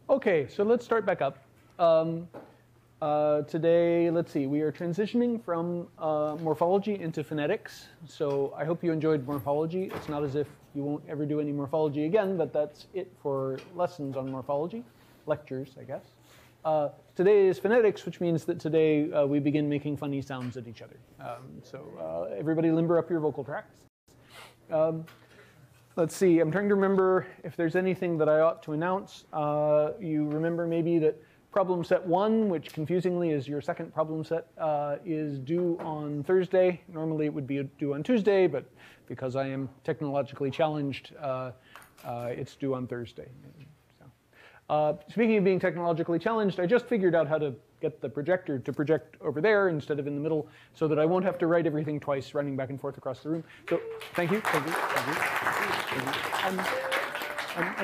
Okay, so let's start back up. Today, let's see, we are transitioning from morphology into phonetics. So I hope you enjoyed morphology. It's not as if you won't ever do any morphology again, but that's it for lessons on morphology, lectures, I guess. Today is phonetics, which means that today we begin making funny sounds at each other. So everybody limber up your vocal tracts. Let's see, I'm trying to remember if there's anything that I ought to announce. You remember maybe that problem set 1, which confusingly is your second problem set, is due on Thursday. Normally it would be due on Tuesday, but because I am technologically challenged, it's due on Thursday. So, speaking of being technologically challenged, I just figured out how to get the projector to project over there instead of in the middle so that I won't have to write everything twice running back and forth across the room. So thank you, thank you, thank you. Thank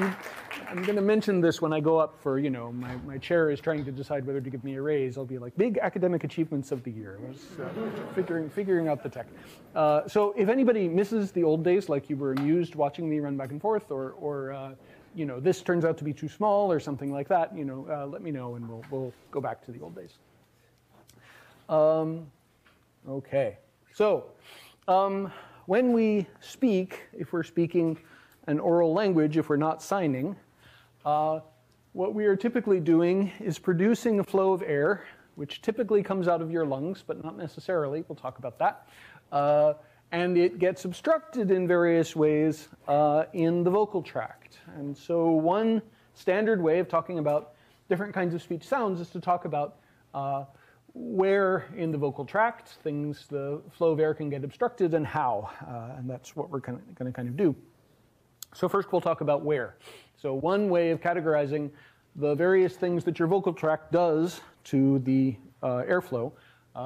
you. I'm going to mention this when I go up for, you know, my chair is trying to decide whether to give me a raise. I'll be like, big academic achievements of the year. I was figuring out the tech. So if anybody misses the old days, like you were amused watching me run back and forth, or you know, this turns out to be too small or something like that, you know, let me know and we'll go back to the old days. Okay. So when we speak, if we're speaking an oral language, if we're not signing, what we are typically doing is producing a flow of air, which typically comes out of your lungs, but not necessarily. We'll talk about that. And it gets obstructed in various ways in the vocal tract. And so one standard way of talking about different kinds of speech sounds is to talk about where in the vocal tract the flow of air can get obstructed and how. And that's what we're going to kind of do. So first we'll talk about where. So one way of categorizing the various things that your vocal tract does to the airflow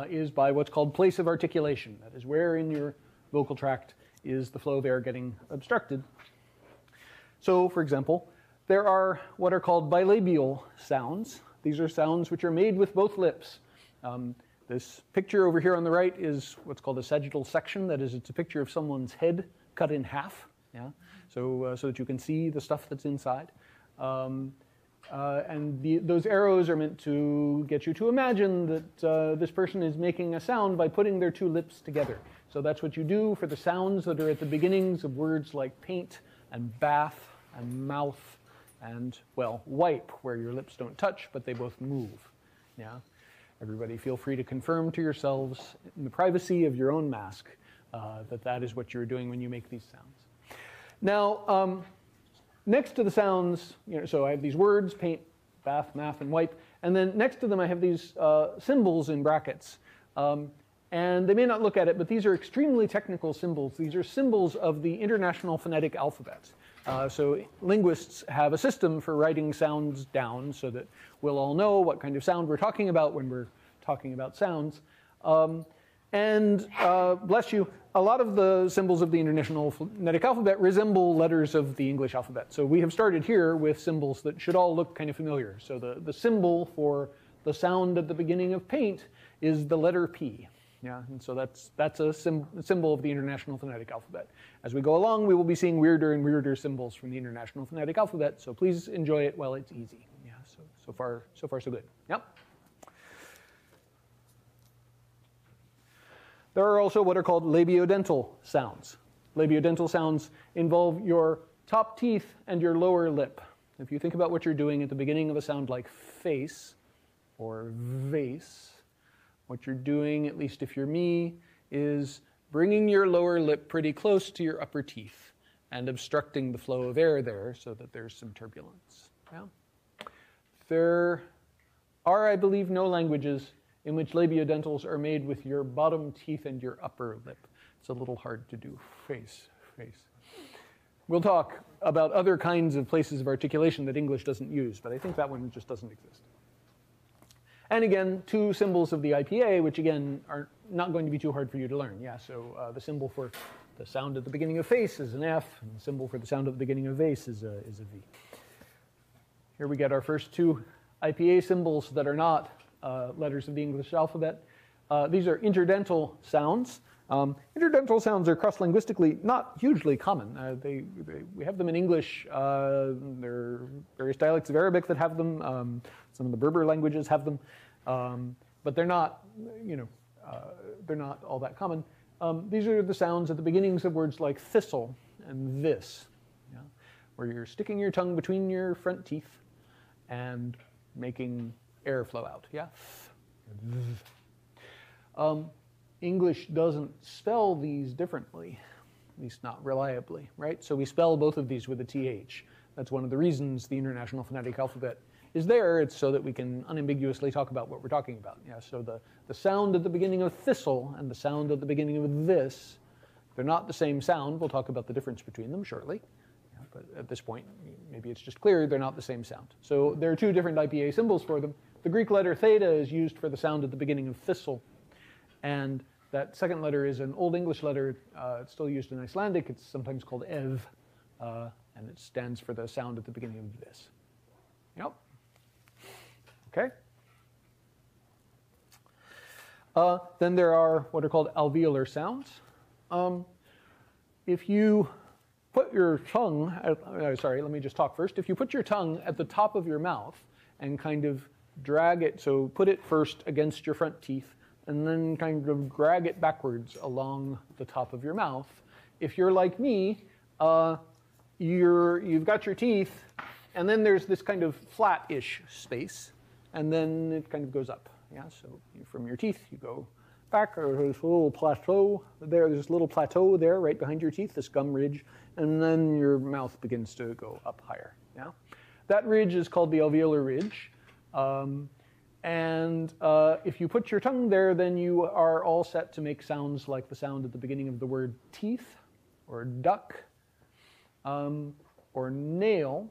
is by what's called place of articulation. That is, where in your vocal tract is the flow of air getting obstructed. So, for example, there are what are called bilabial sounds. These are sounds which are made with both lips. This picture over here on the right is what's called a sagittal section. That is, it's a picture of someone's head cut in half. Yeah, so that you can see the stuff that's inside. And those arrows are meant to get you to imagine that this person is making a sound by putting their two lips together. So that's what you do for the sounds that are at the beginnings of words like paint and bath and mouth and, well, wipe, where your lips don't touch, but they both move. Yeah, everybody feel free to confirm to yourselves in the privacy of your own mask that is what you're doing when you make these sounds. Now, next to the sounds, you know, so I have these words, paint, bath, math, and wipe, and then next to them I have these symbols in brackets. And they may not look at it, but these are extremely technical symbols. These are symbols of the International Phonetic Alphabet. So linguists have a system for writing sounds down so that we'll all know what kind of sound we're talking about when we're talking about sounds. Bless you, a lot of the symbols of the International Phonetic Alphabet resemble letters of the English alphabet. So we have started here with symbols that should all look kind of familiar. So the symbol for the sound at the beginning of paint is the letter P. Yeah, and so that's a symbol of the International Phonetic Alphabet. As we go along, we will be seeing weirder and weirder symbols from the International Phonetic Alphabet. So please enjoy it while it's easy. Yeah, so far so good. Yep. There are also what are called labiodental sounds. Labiodental sounds involve your top teeth and your lower lip. If you think about what you're doing at the beginning of a sound like face or vase, what you're doing, at least if you're me, is bringing your lower lip pretty close to your upper teeth and obstructing the flow of air there so that there's some turbulence. Yeah? There are, I believe, no languages in which labiodentals are made with your bottom teeth and your upper lip. It's a little hard to do. Face. We'll talk about other kinds of places of articulation that English doesn't use, but I think that one just doesn't exist. And again, two symbols of the IPA, which again are not going to be too hard for you to learn. Yeah, so the symbol for the sound at the beginning of face is an F, and the symbol for the sound at the beginning of vase is a V. Here we get our first two IPA symbols that are not letters of the English alphabet. These are interdental sounds. Interdental sounds are cross-linguistically not hugely common. We have them in English. They're very various dialects of Arabic that have them. Some of the Berber languages have them, but they're not, they're not all that common. These are the sounds at the beginnings of words like thistle and this, where you're sticking your tongue between your front teeth and making air flow out. Yeah. English doesn't spell these differently, at least not reliably, right? So we spell both of these with a TH. That's one of the reasons the International Phonetic Alphabet is there. It's so that we can unambiguously talk about what we're talking about. Yeah, so the sound at the beginning of thistle and the sound at the beginning of this, they're not the same sound. We'll talk about the difference between them shortly. Yeah, but at this point, maybe it's just clear they're not the same sound. So there are two different IPA symbols for them. The Greek letter theta is used for the sound at the beginning of thistle. And that second letter is an Old English letter. It's still used in Icelandic. It's sometimes called ev, and it stands for the sound at the beginning of this. Yep. Okay. Then there are what are called alveolar sounds. If you put your tongue, sorry, let me just talk first. If you put your tongue at the top of your mouth and kind of drag it, so put it first against your front teeth, and then kind of drag it backwards along the top of your mouth. If you're like me, you've got your teeth, and then there's this kind of flat-ish space, and then it kind of goes up. Yeah, so from your teeth, you go back, or there's a little plateau there. There's this little plateau there right behind your teeth, this gum ridge, and then your mouth begins to go up higher. Yeah, that ridge is called the alveolar ridge. And if you put your tongue there, then you are all set to make sounds like the sound at the beginning of the word teeth, or duck, or nail.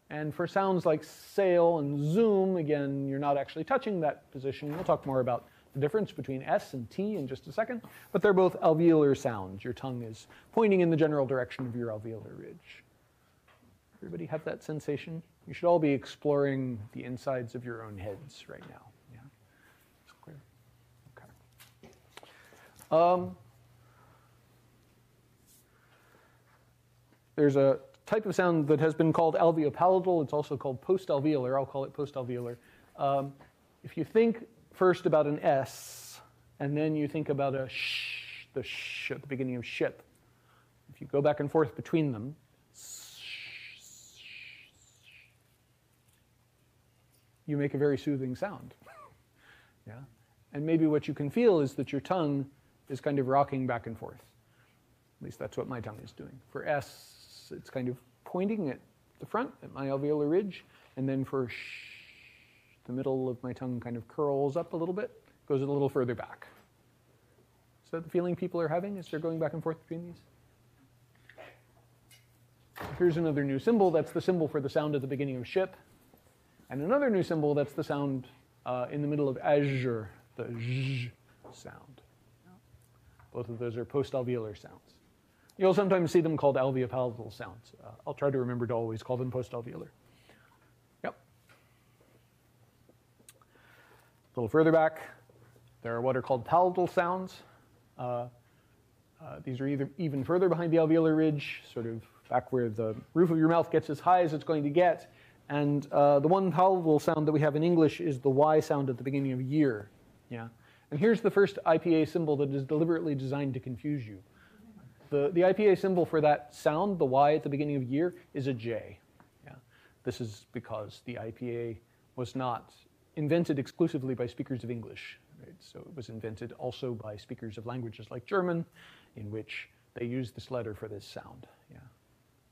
And for sounds like sail and zoom, again, you're not actually touching that position. We'll talk more about the difference between S and T in just a second. But they're both alveolar sounds. Your tongue is pointing in the general direction of your alveolar ridge. Everybody have that sensation? You should all be exploring the insides of your own heads right now. Yeah, it's clear. Okay. There's a type of sound that has been called alveopalatal. It's also called postalveolar. I'll call it postalveolar. If you think first about an S, and then you think about a sh, the sh at the beginning of ship. If you go back and forth between them, you make a very soothing sound. Yeah? And maybe what you can feel is that your tongue is kind of rocking back and forth. At least that's what my tongue is doing. For S, it's kind of pointing at the front, at my alveolar ridge, and then for sh, the middle of my tongue kind of curls up a little bit, goes a little further back. Is that the feeling people are having as they're going back and forth between these? Here's another new symbol. That's the symbol for the sound at the beginning of ship. And another new symbol, that's the sound in the middle of azure, the zh sound. Both of those are postalveolar sounds. You'll sometimes see them called alveopalatal sounds. I'll try to remember to always call them postalveolar. Yep. A little further back, there are what are called palatal sounds. These are either even further behind the alveolar ridge, sort of back where the roof of your mouth gets as high as it's going to get. And the one palatal sound that we have in English is the Y sound at the beginning of year. Yeah. And here's the first IPA symbol that is deliberately designed to confuse you. The IPA symbol for that sound, the Y at the beginning of year, is a J. Yeah. This is because the IPA was not invented exclusively by speakers of English. Right? So it was invented also by speakers of languages like German, in which they use this letter for this sound. Yeah.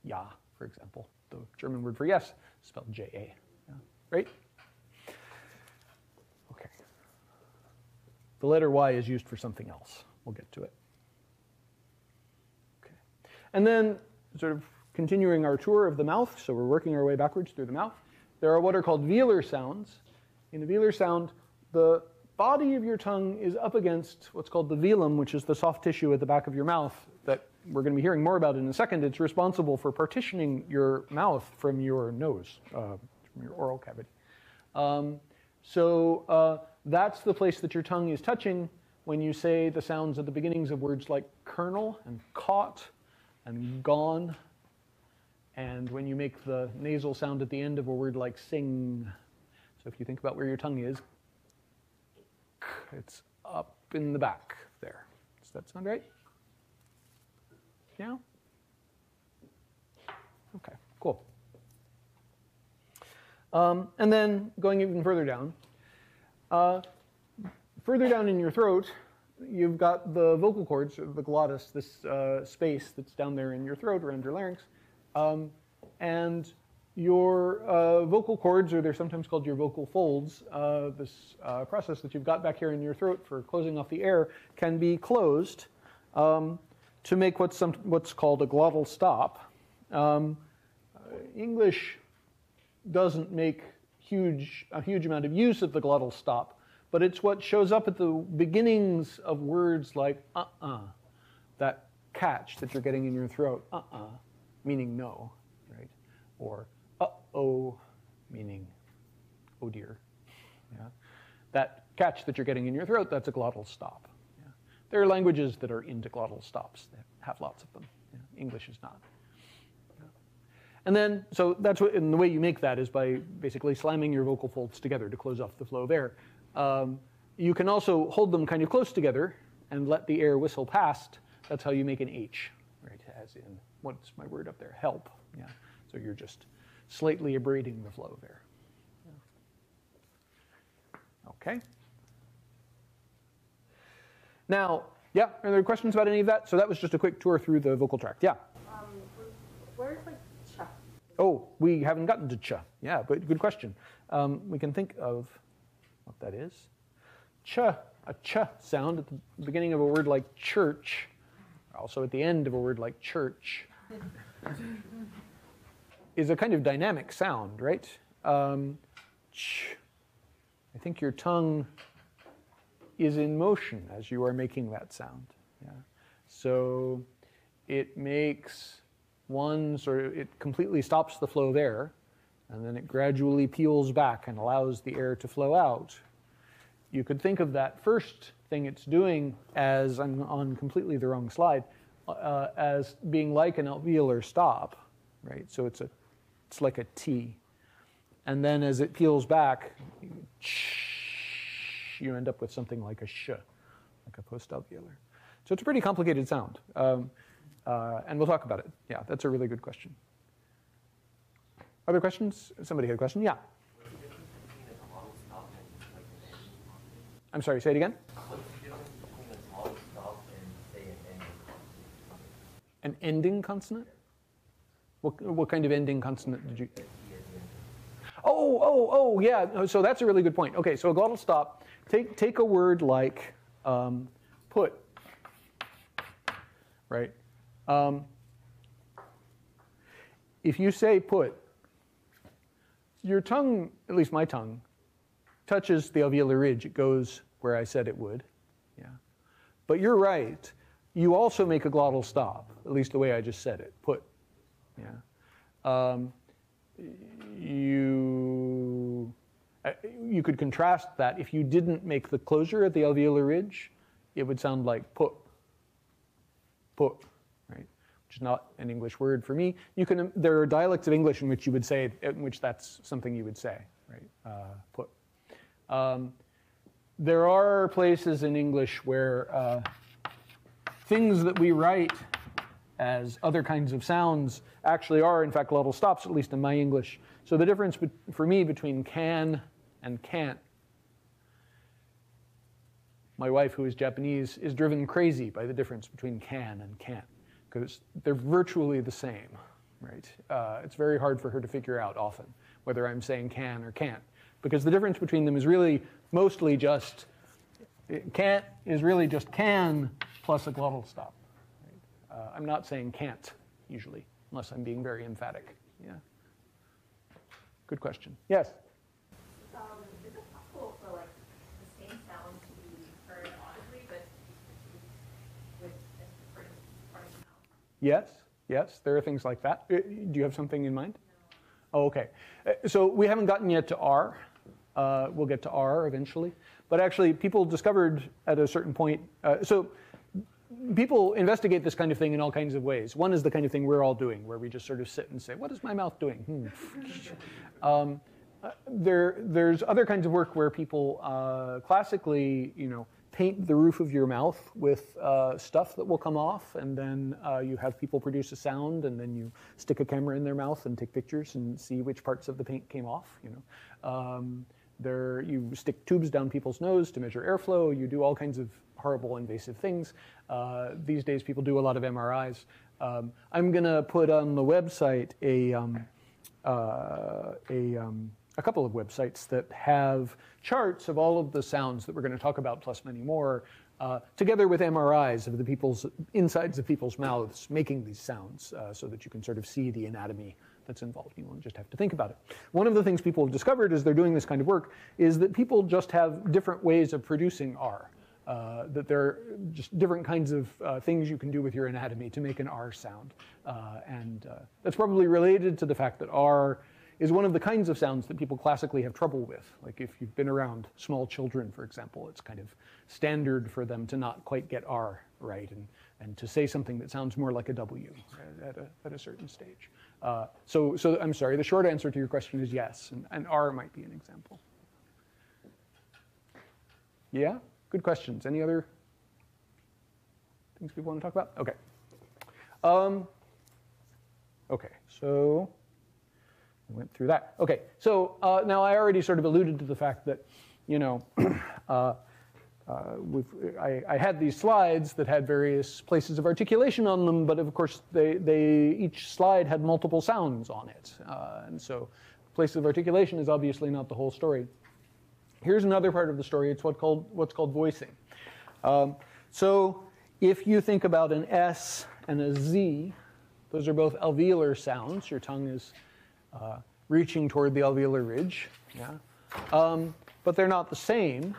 Ja, for example. The German word for yes, spelled J-A. Yeah. Right? Okay. The letter Y is used for something else. We'll get to it. Okay. And then, sort of continuing our tour of the mouth, so we're working our way backwards through the mouth, there are what are called velar sounds. In a velar sound, the body of your tongue is up against what's called the velum, which is the soft tissue at the back of your mouth that we're going to be hearing more about in a second. It's responsible for partitioning your mouth from your nose, from your oral cavity. That's the place that your tongue is touching when you say the sounds at the beginnings of words like kernel and caught and gone And when you make the nasal sound at the end of a word like sing, so if you think about where your tongue is, it's up in the back there. Does that sound right? Yeah? Okay, cool. And then going even further down in your throat, you've got the vocal cords, the glottis, this space that's down there in your throat around your larynx. And your vocal cords, or they're sometimes called your vocal folds, this process that you've got back here in your throat for closing off the air, can be closed to make what's called a glottal stop. English doesn't make a huge amount of use of the glottal stop, but it's what shows up at the beginnings of words like that catch that you're getting in your throat, meaning no, right? Or uh-oh, meaning oh dear. Yeah? That catch that you're getting in your throat, that's a glottal stop. Yeah? There are languages that are into glottal stops that have lots of them. Yeah? English is not. Yeah? And then, so that's what, and the way you make that is by basically slamming your vocal folds together to close off the flow of air. You can also hold them kind of close together and let the air whistle past. That's how you make an H, right? As in, what's my word up there? Help. Yeah. So you're just slightly abrading the flow of air. Yeah. Okay. Now, yeah, are there questions about any of that? So that was just a quick tour through the vocal tract. Yeah. Where's like cha? Oh, we haven't gotten to cha. Yeah, but good question. We can think of what that is. Cha, a cha sound at the beginning of a word like church, also at the end of a word like church, is a kind of dynamic sound, right? Ch. I think your tongue is in motion as you are making that sound. Yeah. So it makes one sort of, it completely stops the flow of air, and then it gradually peels back and allows the air to flow out. You could think of that first thing it's doing as, I'm on completely the wrong slide, as being like an alveolar stop, right? So it's like a T. And then as it peels back, you end up with something like a sh, like a post-alveolar. So it's a pretty complicated sound. And we'll talk about it. Yeah, that's a really good question. Other questions? Somebody had a question? Yeah. I'm sorry, say it again? What's the difference between a glottal stop and, say, an ending consonant? An ending consonant? What kind of ending consonant did you... Oh, yeah. So that's a really good point. Okay, so a glottal stop, take a word like put, right? If you say put, your tongue, at least my tongue, touches the alveolar ridge. It goes where I said it would. Yeah. But you're right. You also make a glottal stop, at least the way I just said it, put. Yeah. You could contrast that. If you didn't make the closure at the alveolar ridge, it would sound like put, right? Which is not an English word for me. There are dialects of English in which you would say, in which that's something you would say, right? Put. There are places in English where things that we write as other kinds of sounds actually are, in fact, glottal stops, at least in my English. So the difference for me between can and can't, my wife, who is Japanese, is driven crazy by the difference between can and can't, because they're virtually the same, right? It's very hard for her to figure out often whether I'm saying can or can't, because the difference between them is really mostly just, can't is really just can plus a glottal stop. Right? I'm not saying can't, usually, unless I'm being very emphatic. Yeah. Good question. Yes? Is it possible for like the same sound to be heard audibly, but with a different part of the mouth? Yes, there are things like that. Do you have something in mind? No. Oh, okay. So we haven't gotten yet to R. We'll get to R eventually. But actually, people discovered at a certain point, so people investigate this kind of thing in all kinds of ways. One is the kind of thing we're all doing, where we just sort of sit and say, what is my mouth doing? There's other kinds of work where people classically, paint the roof of your mouth with stuff that will come off, and then you have people produce a sound, and then you stick a camera in their mouth and take pictures and see which parts of the paint came off. You stick tubes down people's nose to measure airflow. You do all kinds of horrible invasive things. These days, people do a lot of MRIs. I'm going to put on the website a couple of websites that have charts of all of the sounds that we're going to talk about, plus many more, together with MRIs of the insides of people's mouths making these sounds, so that you can sort of see the anatomy that's involved. You won't just have to think about it. One of the things people have discovered as they're doing this kind of work is that people just have different ways of producing R. That there are just different kinds of things you can do with your anatomy to make an R sound. And that's probably related to the fact that R is one of the kinds of sounds that people classically have trouble with. Like if you've been around small children, for example, it's kind of standard for them to not quite get R right, and to say something that sounds more like a W at a certain stage. So I'm sorry, the short answer to your question is yes, and R might be an example. Yeah, good questions. Any other things people want to talk about? Okay. Okay, so we went through that. Okay, so now I already sort of alluded to the fact that, I had these slides that had various places of articulation on them, but of course each slide had multiple sounds on it. And so places of articulation is obviously not the whole story. Here's another part of the story. It's what's called voicing. So if you think about an S and a Z, those are both alveolar sounds. Your tongue is reaching toward the alveolar ridge, yeah? But they're not the same.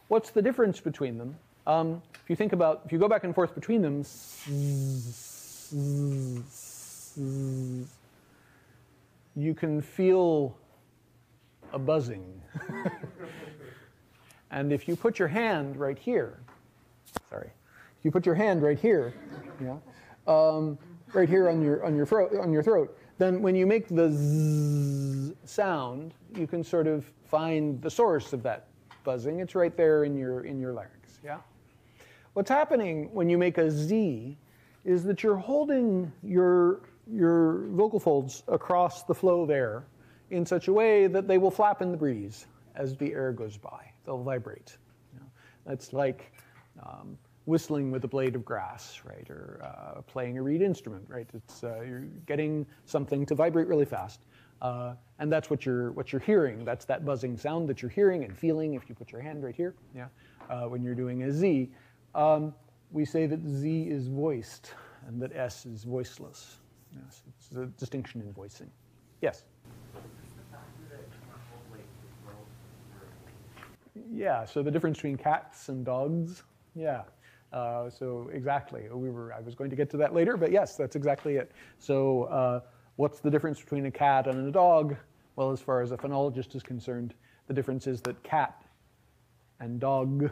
What's the difference between them? If you go back and forth between them, you can feel a buzzing. And if you put your hand right here, if you put your hand right here, yeah, right here on your throat, then when you make the zzz sound, you can sort of find the source of that buzzing. It's right there in your larynx. Yeah. What's happening when you make a Z is that you're holding your vocal folds across the flow of air in such a way that they will flap in the breeze as the air goes by. They'll vibrate. That's like whistling with a blade of grass, right, or playing a reed instrument, right? It's you're getting something to vibrate really fast, and that's what you're hearing. That's that buzzing sound that you're hearing and feeling if you put your hand right here. Yeah, when you're doing a Z, we say that Z is voiced and that S is voiceless. Yes, it's a distinction in voicing. Yes. Yeah. So the difference between cats and dogs. Yeah. So exactly, I was going to get to that later, but yes, that's exactly it. So what's the difference between a cat and a dog? Well, as far as a phonologist is concerned, the difference is that cat and dog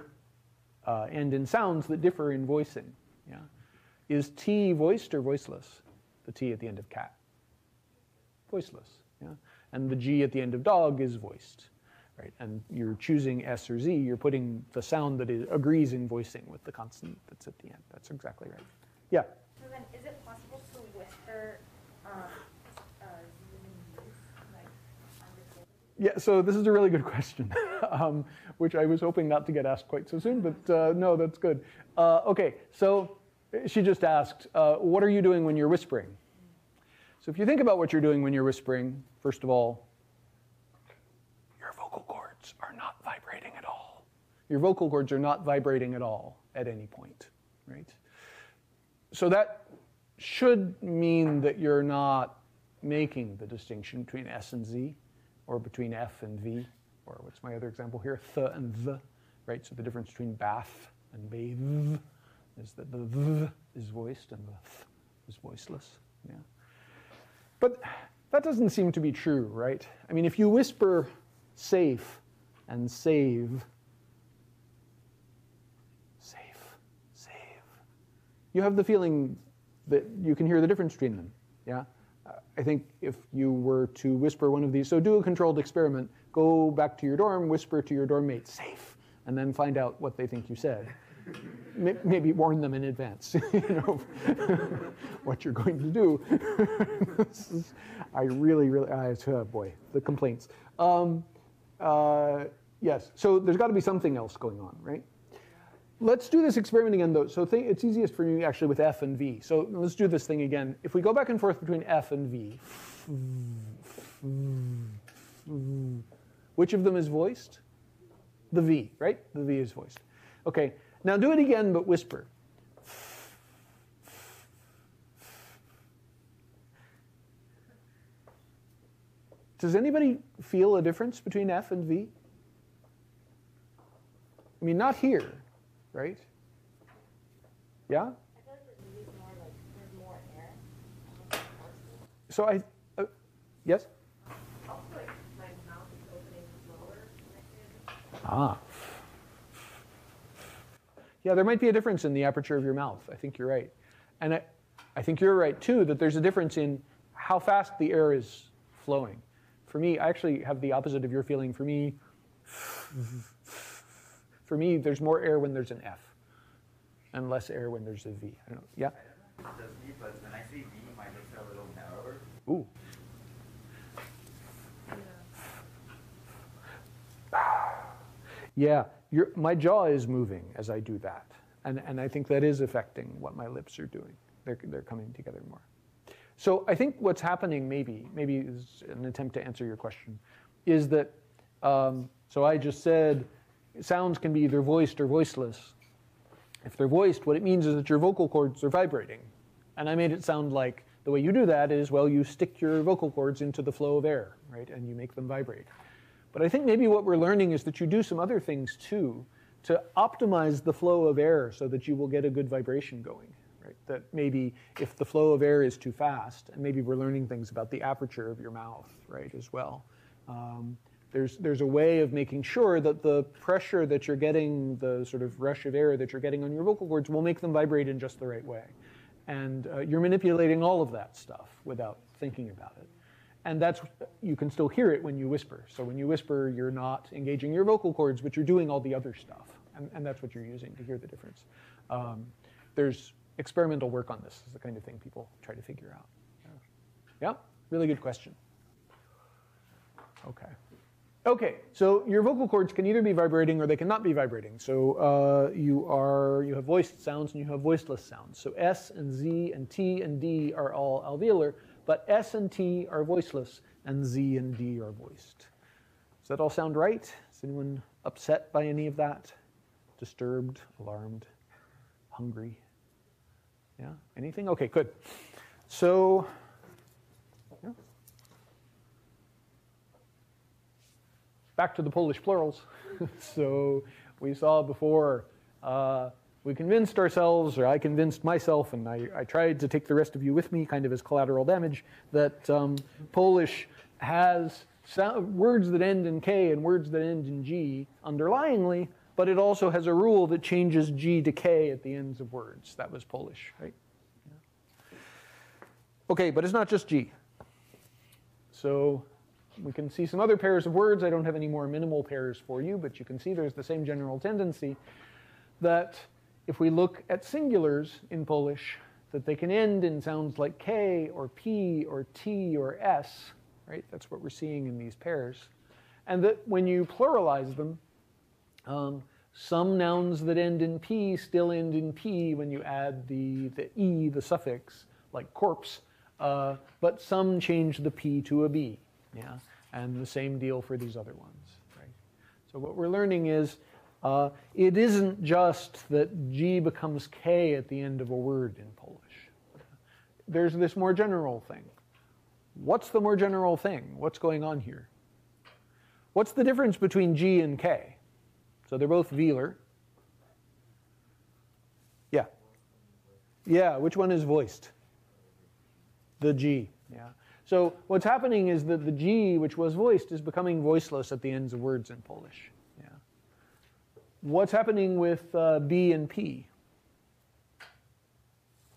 end in sounds that differ in voicing. Yeah. Is T voiced or voiceless? The T at the end of cat. Voiceless. Yeah. And the G at the end of dog is voiced. Right, and you're choosing S or Z, you're putting the sound that agrees in voicing with the consonant that's at the end. That's exactly right. Yeah? So then, is it possible to whisper Yeah, so this is a really good question, which I was hoping not to get asked quite so soon, but no, that's good. Okay, so she just asked, what are you doing when you're whispering? So if you think about what you're doing when you're whispering, first of all, vocal cords are not vibrating at all. Your vocal cords are not vibrating at all at any point, right? So that should mean that you're not making the distinction between S and Z, or between F and V, or what's my other example here, th and th, right? So the difference between bath and bathe is that the th is voiced and the th is voiceless, yeah? But that doesn't seem to be true, right? I mean, if you whisper safe and save, safe, save, you have the feeling that you can hear the difference between them. Yeah. I think if you were to whisper one of these, so do a controlled experiment, go back to your dorm, whisper to your dorm mate, safe, and then find out what they think you said. Maybe warn them in advance, what you're going to do. I really, oh boy, the complaints. Yes, so there's got to be something else going on, right? Let's do this experiment again, though. So it's easiest for me actually with F and V. So let's do this thing again. If we go back and forth between F and V, which of them is voiced? The V, right? The V is voiced. Okay, now do it again, but whisper. Does anybody feel a difference between F and V? I mean, not here, right? Yeah? I feel like the V is more like there's more air. So yes? Also, like my mouth is opening slower than I did. Ah. Yeah, there might be a difference in the aperture of your mouth. I think you're right. And I think you're right, too, that there's a difference in how fast the air is flowing. For me, I actually have the opposite of your feeling. For me, there's more air when there's an F and less air when there's a V. I don't know. Yeah? I don't know if it's just me, but when I say V, my lips are a little narrower. Ooh. Yeah, my jaw is moving as I do that. And I think that is affecting what my lips are doing. They're coming together more. So I think what's happening maybe is an attempt to answer your question, is that, so I just said sounds can be either voiced or voiceless. If they're voiced, what it means is that your vocal cords are vibrating. And I made it sound like the way you do that is, well, you stick your vocal cords into the flow of air, right? And you make them vibrate. But I think maybe what we're learning is that you do some other things too to optimize the flow of air so that you will get a good vibration going, right? That maybe if the flow of air is too fast, and maybe we're learning things about the aperture of your mouth, right, as well. There's a way of making sure that the pressure that you're getting, the sort of rush of air that you're getting on your vocal cords will make them vibrate in just the right way. And you're manipulating all of that stuff without thinking about it. And you can still hear it when you whisper. So when you whisper, you're not engaging your vocal cords, but you're doing all the other stuff. And that's what you're using to hear the difference. There's experimental work on this. This is the kind of thing people try to figure out. Yeah, really good question. Okay, so your vocal cords can either be vibrating or they cannot be vibrating. So you have voiced sounds and you have voiceless sounds. So S and Z and T and D are all alveolar, but S and T are voiceless and Z and D are voiced. Does that all sound right? Is anyone upset by any of that? Disturbed, alarmed, hungry? Yeah, anything? Okay, good. So, yeah. Back to the Polish plurals. So we saw before, we convinced ourselves, or I convinced myself, and I tried to take the rest of you with me kind of as collateral damage, that Polish has words that end in K and words that end in G underlyingly, but it also has a rule that changes G to K at the ends of words. That was Polish, right? Yeah. Okay, but it's not just G. So we can see some other pairs of words. I don't have any more minimal pairs for you, but you can see there's the same general tendency that if we look at singulars in Polish, that they can end in sounds like K or P or T or S, right? That's what we're seeing in these pairs. And that when you pluralize them, some nouns that end in P still end in P when you add the E, the suffix, like corpse, but some change the P to a B. Yeah, and the same deal for these other ones, right? So what we're learning is it isn't just that G becomes K at the end of a word in Polish. There's this more general thing. What's the more general thing? What's going on here? What's the difference between G and K? So they're both velar. Yeah. Yeah, which one is voiced? The G, yeah. So what's happening is that the G, which was voiced, is becoming voiceless at the ends of words in Polish. Yeah. What's happening with B and P?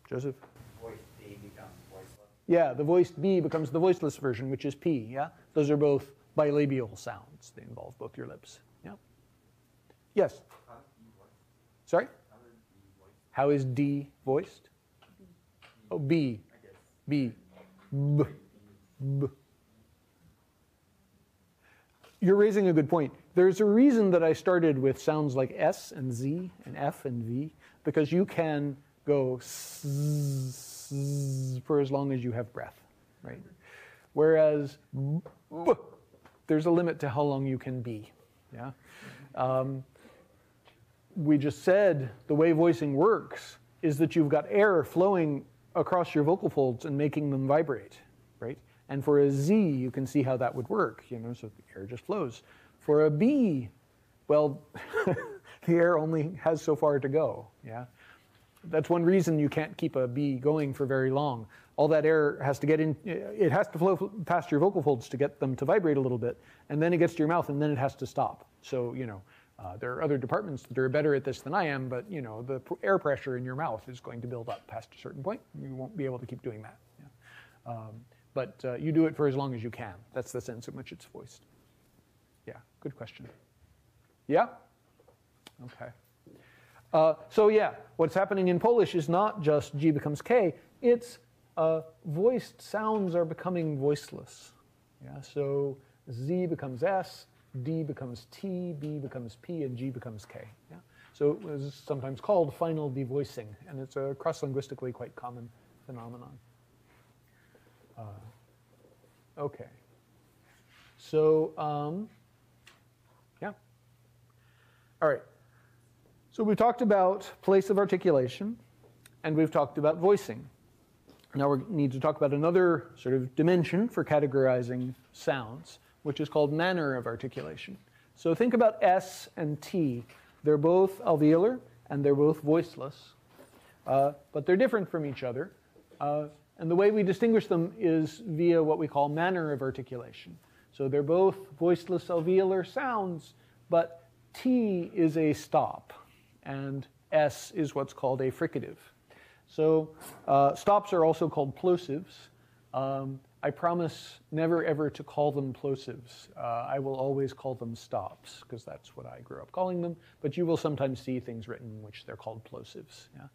Joseph? Voice D becomes voiceless. Yeah, the voiced B becomes the voiceless version, which is P, yeah? Those are both bilabial sounds. They involve both your lips, yeah? Yes? How is D voiced? Sorry? How is D voiced? How is D voiced? Oh, B. I guess. B. B. B. You're raising a good point. There's a reason that I started with sounds like S and Z and F and V, because you can go for as long as you have breath, right? Whereas B, there's a limit to how long you can be, yeah? We just said the way voicing works is that you've got air flowing across your vocal folds and making them vibrate, right? And for a Z, you can see how that would work, you know, so the air just flows. For a B, well, the air only has so far to go, yeah? That's one reason you can't keep a B going for very long. All that air has to get in, it has to flow past your vocal folds to get them to vibrate a little bit, and then it gets to your mouth, and then it has to stop. So, you know, there are other departments that are better at this than I am, but, you know, the air pressure in your mouth is going to build up past a certain point. You won't be able to keep doing that. Yeah. But you do it for as long as you can. That's the sense in which it's voiced. Yeah, good question. Yeah? Okay. So yeah, what's happening in Polish is not just G becomes K, it's voiced sounds are becoming voiceless. Yeah, so Z becomes S, D becomes T, B becomes P, and G becomes K. Yeah? So it was sometimes called final devoicing, and it's a cross-linguistically quite common phenomenon. Okay. So, yeah. All right. So we've talked about place of articulation, and we've talked about voicing. Now we need to talk about another sort of dimension for categorizing sounds, which is called manner of articulation. So think about S and T. They're both alveolar, and they're both voiceless, but they're different from each other. And the way we distinguish them is via what we call manner of articulation. So they're both voiceless alveolar sounds, but T is a stop, and S is what's called a fricative. So stops are also called plosives. I promise never ever to call them plosives. I will always call them stops, because that's what I grew up calling them, but you will sometimes see things written in which they're called plosives. Yeah?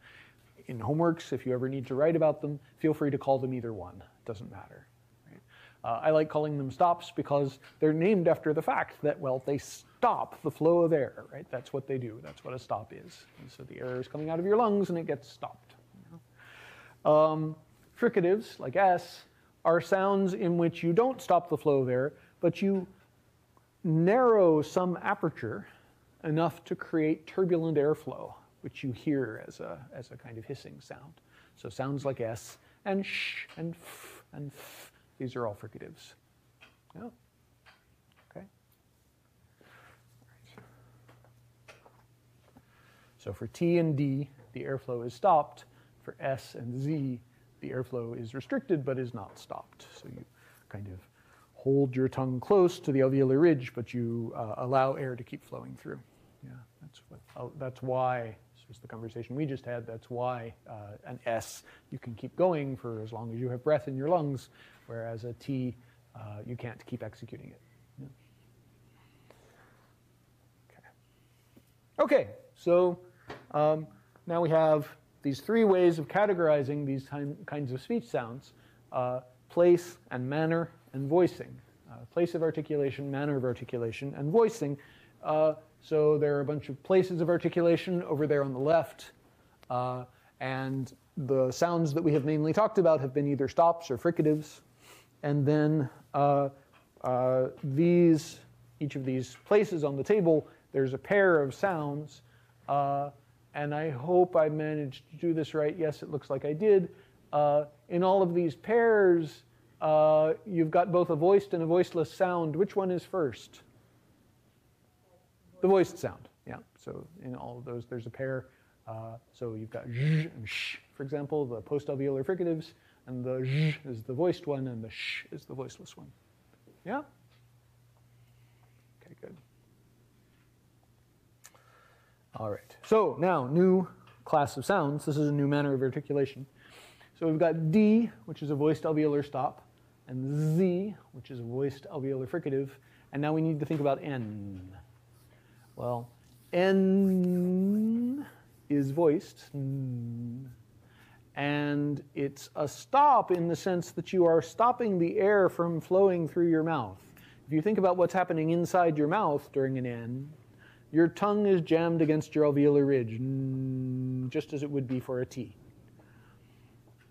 In homeworks, if you ever need to write about them, feel free to call them either one. It doesn't matter. Right? I like calling them stops because they're named after the fact that, well, they stop the flow of air, right? That's what they do. That's what a stop is. And so the air is coming out of your lungs and it gets stopped. You know? Fricatives, like S, are sounds in which you don't stop the flow of air, but you narrow some aperture enough to create turbulent airflow, which you hear as a kind of hissing sound. So sounds like S and sh and f, these are all fricatives. Yeah. Okay. Right. So for T and D, the airflow is stopped. For S and Z, the airflow is restricted but is not stopped. So you kind of hold your tongue close to the alveolar ridge, but you allow air to keep flowing through. Yeah, that's why. This was the conversation we just had. That's why an S you can keep going for as long as you have breath in your lungs, whereas a T you can't keep executing it. Yeah. Okay, so now we have these three ways of categorizing these kinds of speech sounds: place and manner and voicing. Place of articulation, manner of articulation, and voicing. So there are a bunch of places of articulation over there on the left, and the sounds that we have mainly talked about have been either stops or fricatives. And then each of these places on the table, there's a pair of sounds, and I hope I managed to do this right. Yes, it looks like I did. In all of these pairs, you've got both a voiced and a voiceless sound. Which one is first? The voiced sound, yeah. So in all of those, there's a pair. So you've got zh and sh, for example, the post-alveolar fricatives, and the zh is the voiced one, and the sh is the voiceless one. Yeah? Okay, good. All right. So now, new class of sounds. This is a new manner of articulation. So we've got D, which is a voiced alveolar stop, and Z, which is a voiced alveolar fricative, and now we need to think about N. Well, N is voiced, and it's a stop in the sense that you are stopping the air from flowing through your mouth. If you think about what's happening inside your mouth during an N, your tongue is jammed against your alveolar ridge, just as it would be for a T.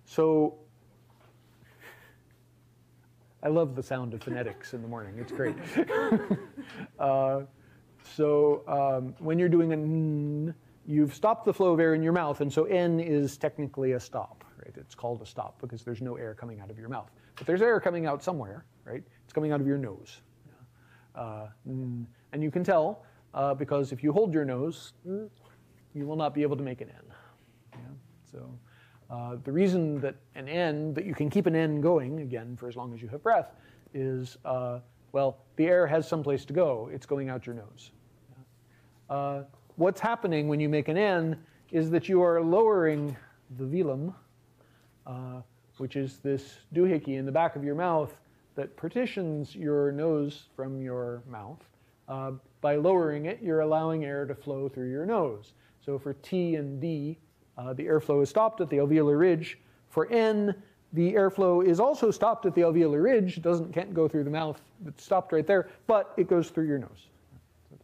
So I love the sound of phonetics in the morning. It's great. When you're doing an, you've stopped the flow of air in your mouth, and so N is technically a stop, right? It's called a stop because there's no air coming out of your mouth. But there's air coming out somewhere, right? It's coming out of your nose. And you can tell because if you hold your nose, you will not be able to make an N. Yeah? So the reason that an N, that you can keep an N going, again, for as long as you have breath, is, well, the air has someplace to go. It's going out your nose. What's happening when you make an N is that you are lowering the velum, which is this doohickey in the back of your mouth that partitions your nose from your mouth. By lowering it, you're allowing air to flow through your nose. So for T and D, the airflow is stopped at the alveolar ridge. For N, the airflow is also stopped at the alveolar ridge. It can't go through the mouth. It's stopped right there, but it goes through your nose. So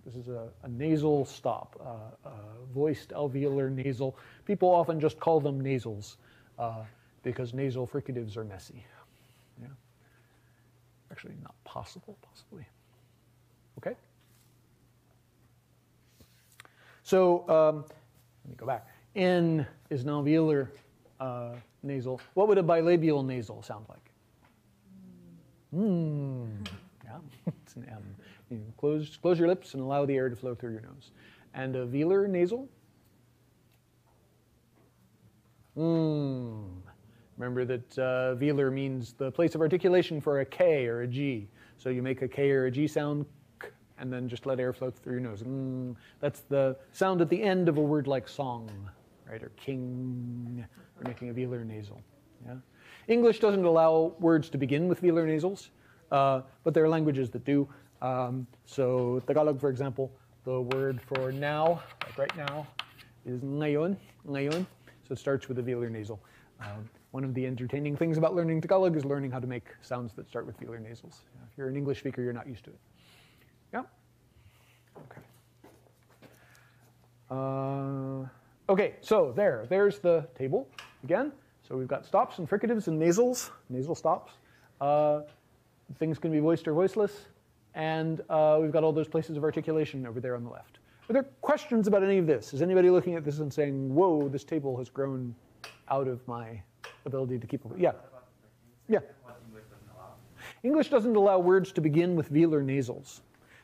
this is a nasal stop, voiced alveolar nasal. People often just call them nasals because nasal fricatives are messy. Yeah. Actually, not possible, possibly. Okay. So let me go back. N is an alveolar nasal. What would a bilabial nasal sound like? Yeah, it's an M. You close your lips and allow the air to flow through your nose. And a velar nasal? Remember that velar means the place of articulation for a K or a G. So you make a K or a G sound, and then just let air flow through your nose. That's the sound at the end of a word like song, right? Or king. You're making a velar nasal. Yeah? English doesn't allow words to begin with velar nasals, but there are languages that do. So Tagalog, for example, the word for now, like right now, is ngayon. So it starts with a velar nasal. One of the entertaining things about learning Tagalog is learning how to make sounds that start with velar nasals. If you're an English speaker, you're not used to it. Yeah? Okay. Okay, so there's the table again. So we've got stops and fricatives and nasals, nasal stops. Things can be voiced or voiceless. And we've got all those places of articulation over there on the left. Are there questions about any of this? Is anybody looking at this and saying, whoa, this table has grown out of my ability to keep up? Yeah. Yeah. English doesn't allow words to begin with velar nasals.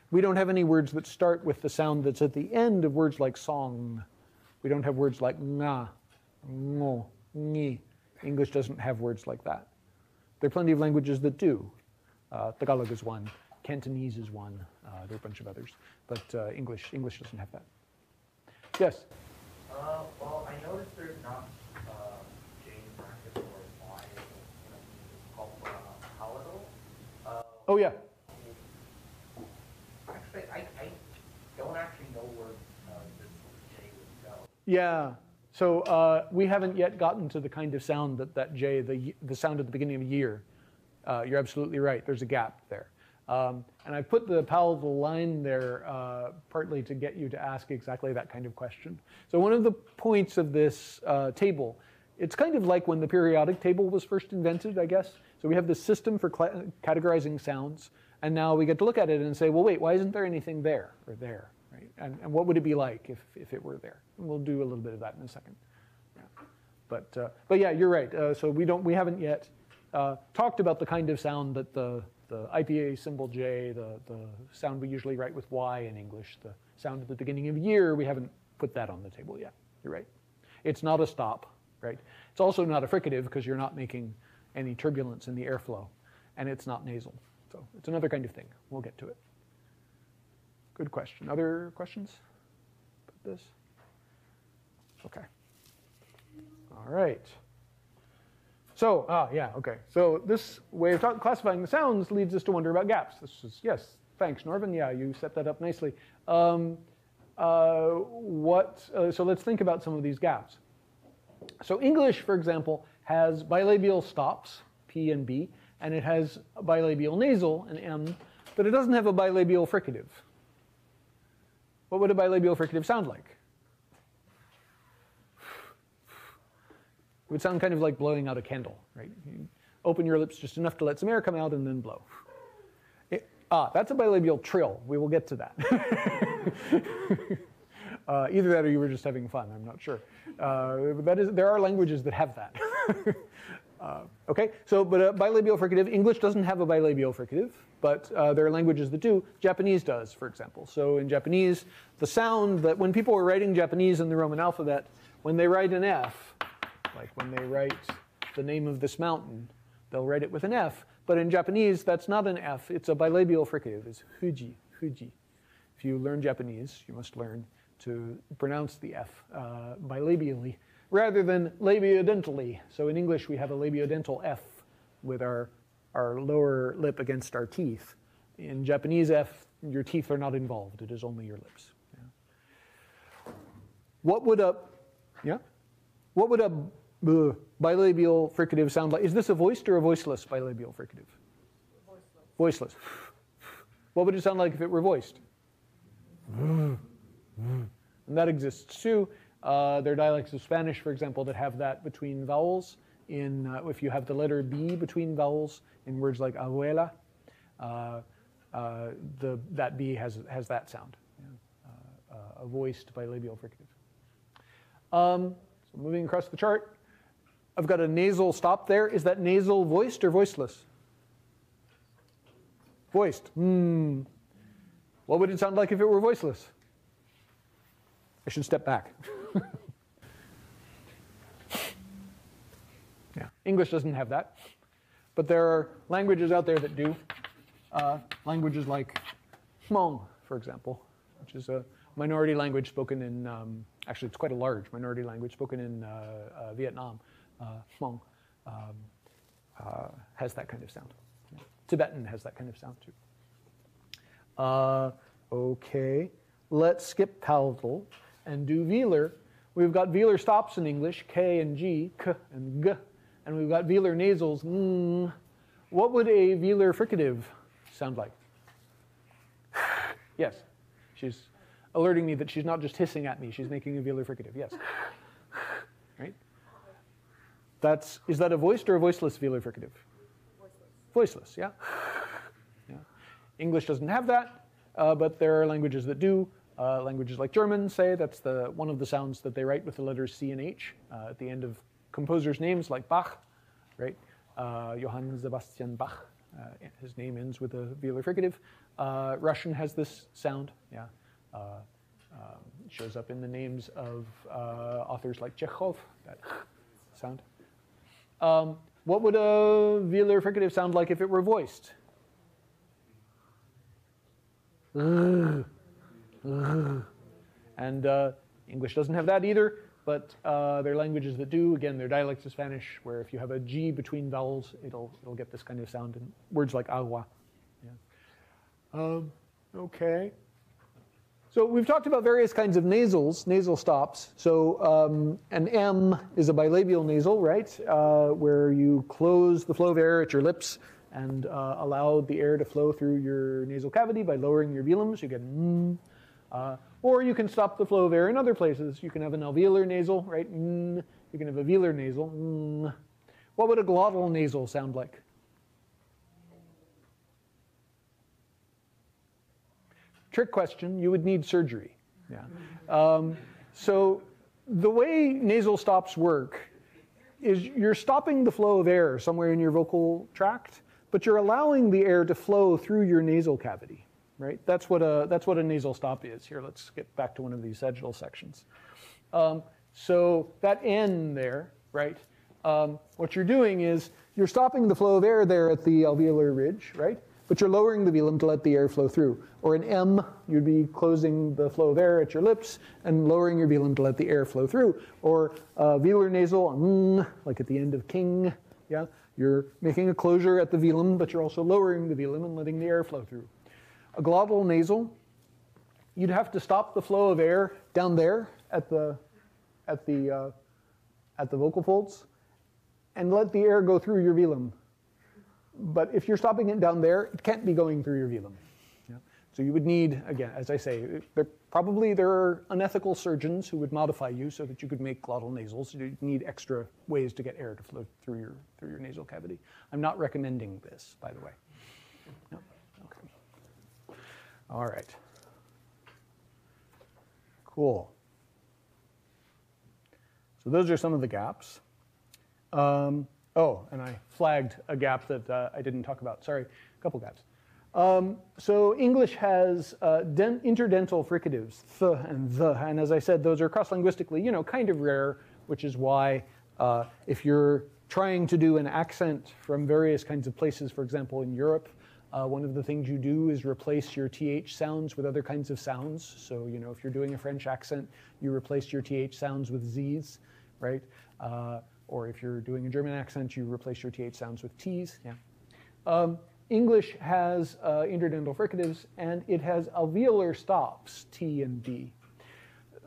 We don't have any words that start with the sound that's at the end of words like song. We don't have words like nga, ngo, ngi. English doesn't have words like that. There are plenty of languages that do. Tagalog is one. Cantonese is one. There are a bunch of others. But English doesn't have that. Yes? Well, I noticed there's not J in brackets or Y called palatal. Oh, yeah. Actually, I don't actually know where this J would go. Yeah. So we haven't yet gotten to the kind of sound that J, the sound at the beginning of a year. You're absolutely right. There's a gap there. And I put the palatal line there partly to get you to ask exactly that kind of question. So one of the points of this table, it's kind of like when the periodic table was first invented, I guess. So we have this system for categorizing sounds. And now we get to look at it and say, well, wait, why isn't there anything there or there? Right? And what would it be like if it were there? And we'll do a little bit of that in a second. Yeah. But yeah, you're right. So we haven't yet talked about the kind of sound that the IPA symbol J, the sound we usually write with Y in English, the sound at the beginning of year, we haven't put that on the table yet. You're right. It's not a stop, right? It's also not a fricative because you're not making any turbulence in the airflow, and it's not nasal. So it's another kind of thing. We'll get to it. Good question. Other questions about this? Okay. All right. So, yeah, okay. So this way of classifying the sounds leads us to wonder about gaps. This is, yes, thanks, Norvin. Yeah, you set that up nicely. So let's think about some of these gaps. So English, for example, has bilabial stops, P and B, and it has a bilabial nasal, an M, but it doesn't have a bilabial fricative. What would a bilabial fricative sound like? It would sound kind of like blowing out a candle, right? You open your lips just enough to let some air come out and then blow. That's a bilabial trill. We will get to that. Either that or you were just having fun. I'm not sure. There are languages that have that. Okay, so but a bilabial fricative, English doesn't have a bilabial fricative, but there are languages that do. Japanese does, for example. So in Japanese, the sound that when people were writing Japanese in the Roman alphabet, when they write an F, like when they write the name of this mountain, they'll write it with an F. But in Japanese, that's not an F. It's a bilabial fricative. It's Fuji, Fuji. If you learn Japanese, you must learn to pronounce the F bilabially rather than labiodentally. So in English, we have a labiodental F with our lower lip against our teeth. In Japanese F, your teeth are not involved. It is only your lips. Yeah. What would a bilabial fricative sound like? Is this a voiced or a voiceless bilabial fricative? Voiceless. What would it sound like if it were voiced? And that exists too. There are dialects of Spanish, for example, that have that between vowels. If you have the letter B between vowels in words like abuela, that B has that sound, a voiced bilabial fricative. So moving across the chart, I've got a nasal stop there. Is that nasal voiced or voiceless? Voiced. What would it sound like if it were voiceless? I should step back. Yeah, English doesn't have that. But there are languages out there that do. Languages like Hmong, for example, which is a minority language spoken in, actually it's quite a large minority language spoken in Vietnam. Hmong has that kind of sound. Yeah. Tibetan has that kind of sound too. Okay, let's skip palatal and do velar. We've got velar stops in English, K and G, K and G, and we've got velar nasals, ng. What would a velar fricative sound like? Yes, she's alerting me that she's not just hissing at me, she's making a velar fricative, yes. Right? Is that a voiced or a voiceless velar fricative? Voiceless, yeah. Yeah. English doesn't have that, but there are languages that do. Languages like German say that's one of the sounds that they write with the letters C and H at the end of composers' names, like Bach, right? Johann Sebastian Bach, his name ends with a velar fricative. Russian has this sound, yeah. It shows up in the names of authors like Chekhov, that sound. What would a velar fricative sound like if it were voiced? And English doesn't have that either, but there are languages that do. Again, they're dialects of Spanish, where if you have a G between vowels, it'll get this kind of sound in words like agua. Yeah. Okay. So we've talked about various kinds of nasals, nasal stops. So an M is a bilabial nasal, right, where you close the flow of air at your lips and allow the air to flow through your nasal cavity by lowering your velums. You get or you can stop the flow of air in other places. You can have an alveolar nasal, right? You can have a velar nasal. What would a glottal nasal sound like? Trick question. You would need surgery. Yeah. So the way nasal stops work is you're stopping the flow of air somewhere in your vocal tract, but you're allowing the air to flow through your nasal cavity. Right? That's what a nasal stop is. Here, let's get back to one of these sagittal sections. So that N there, right? What you're doing is you're stopping the flow of air there at the alveolar ridge, right? But you're lowering the velum to let the air flow through. Or an M, you'd be closing the flow of air at your lips and lowering your velum to let the air flow through. Or velar nasal, like at the end of king, Yeah, you're making a closure at the velum, but you're also lowering the velum and letting the air flow through. A glottal nasal, you'd have to stop the flow of air down there at the vocal folds and let the air go through your velum. But if you're stopping it down there, it can't be going through your velum. Yeah. So you would need, again, as I say, there are unethical surgeons who would modify you so that you could make glottal nasals. You need extra ways to get air to flow through your nasal cavity. I'm not recommending this, by the way. No? Okay. All right. Cool. So those are some of the gaps. Oh, and I flagged a gap that I didn't talk about. Sorry, a couple gaps. So English has interdental fricatives, th and the, and as I said, those are cross-linguistically, kind of rare, which is why if you're trying to do an accent from various kinds of places, for example, in Europe, one of the things you do is replace your TH sounds with other kinds of sounds. So, if you're doing a French accent, you replace your TH sounds with Z's, right? Or if you're doing a German accent, you replace your TH sounds with T's. Yeah. English has interdental fricatives, and it has alveolar stops, T and D.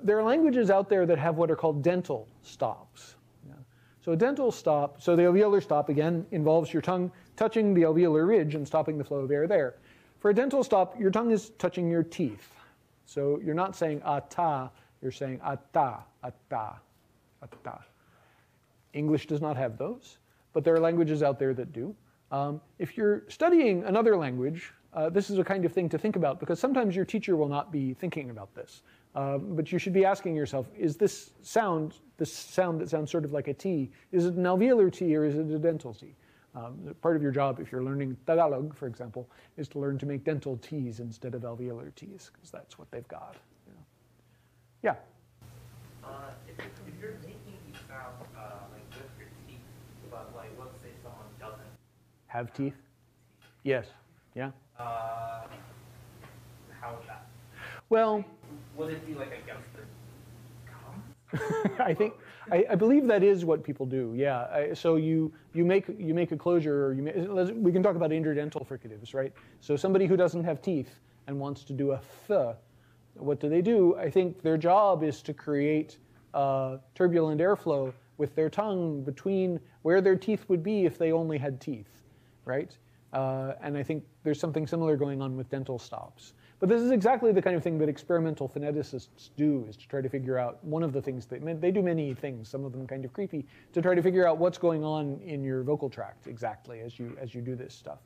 There are languages out there that have what are called dental stops. Yeah. So a dental stop, so the alveolar stop, again, involves your tongue touching the alveolar ridge and stopping the flow of air there. For a dental stop, your tongue is touching your teeth. So you're not saying ata, you're saying ata, ata, ata. English does not have those, but there are languages out there that do. If you're studying another language, this is a kind of thing to think about, because sometimes your teacher will not be thinking about this. But you should be asking yourself, is this sound that sounds sort of like a T, is it an alveolar T or is it a dental T? Part of your job, if you're learning Tagalog, for example, is to learn to make dental Ts instead of alveolar Ts, because that's what they've got. Yeah? If you're making these sounds like with your teeth, but like let's say someone doesn't have teeth? Yes. Yeah. How is that? Well, would it be like against the gums? I believe that is what people do. Yeah. So you make a closure, or we can talk about interdental fricatives, right? So somebody who doesn't have teeth and wants to do a th, what do? I think their job is to create turbulent airflow with their tongue between where their teeth would be if they only had teeth, right? And I think there's something similar going on with dental stops. But this is exactly the kind of thing that experimental phoneticists do, is to try to figure out one of the things they do many things, some of them kind of creepy, to try to figure out what's going on in your vocal tract exactly as you do this stuff.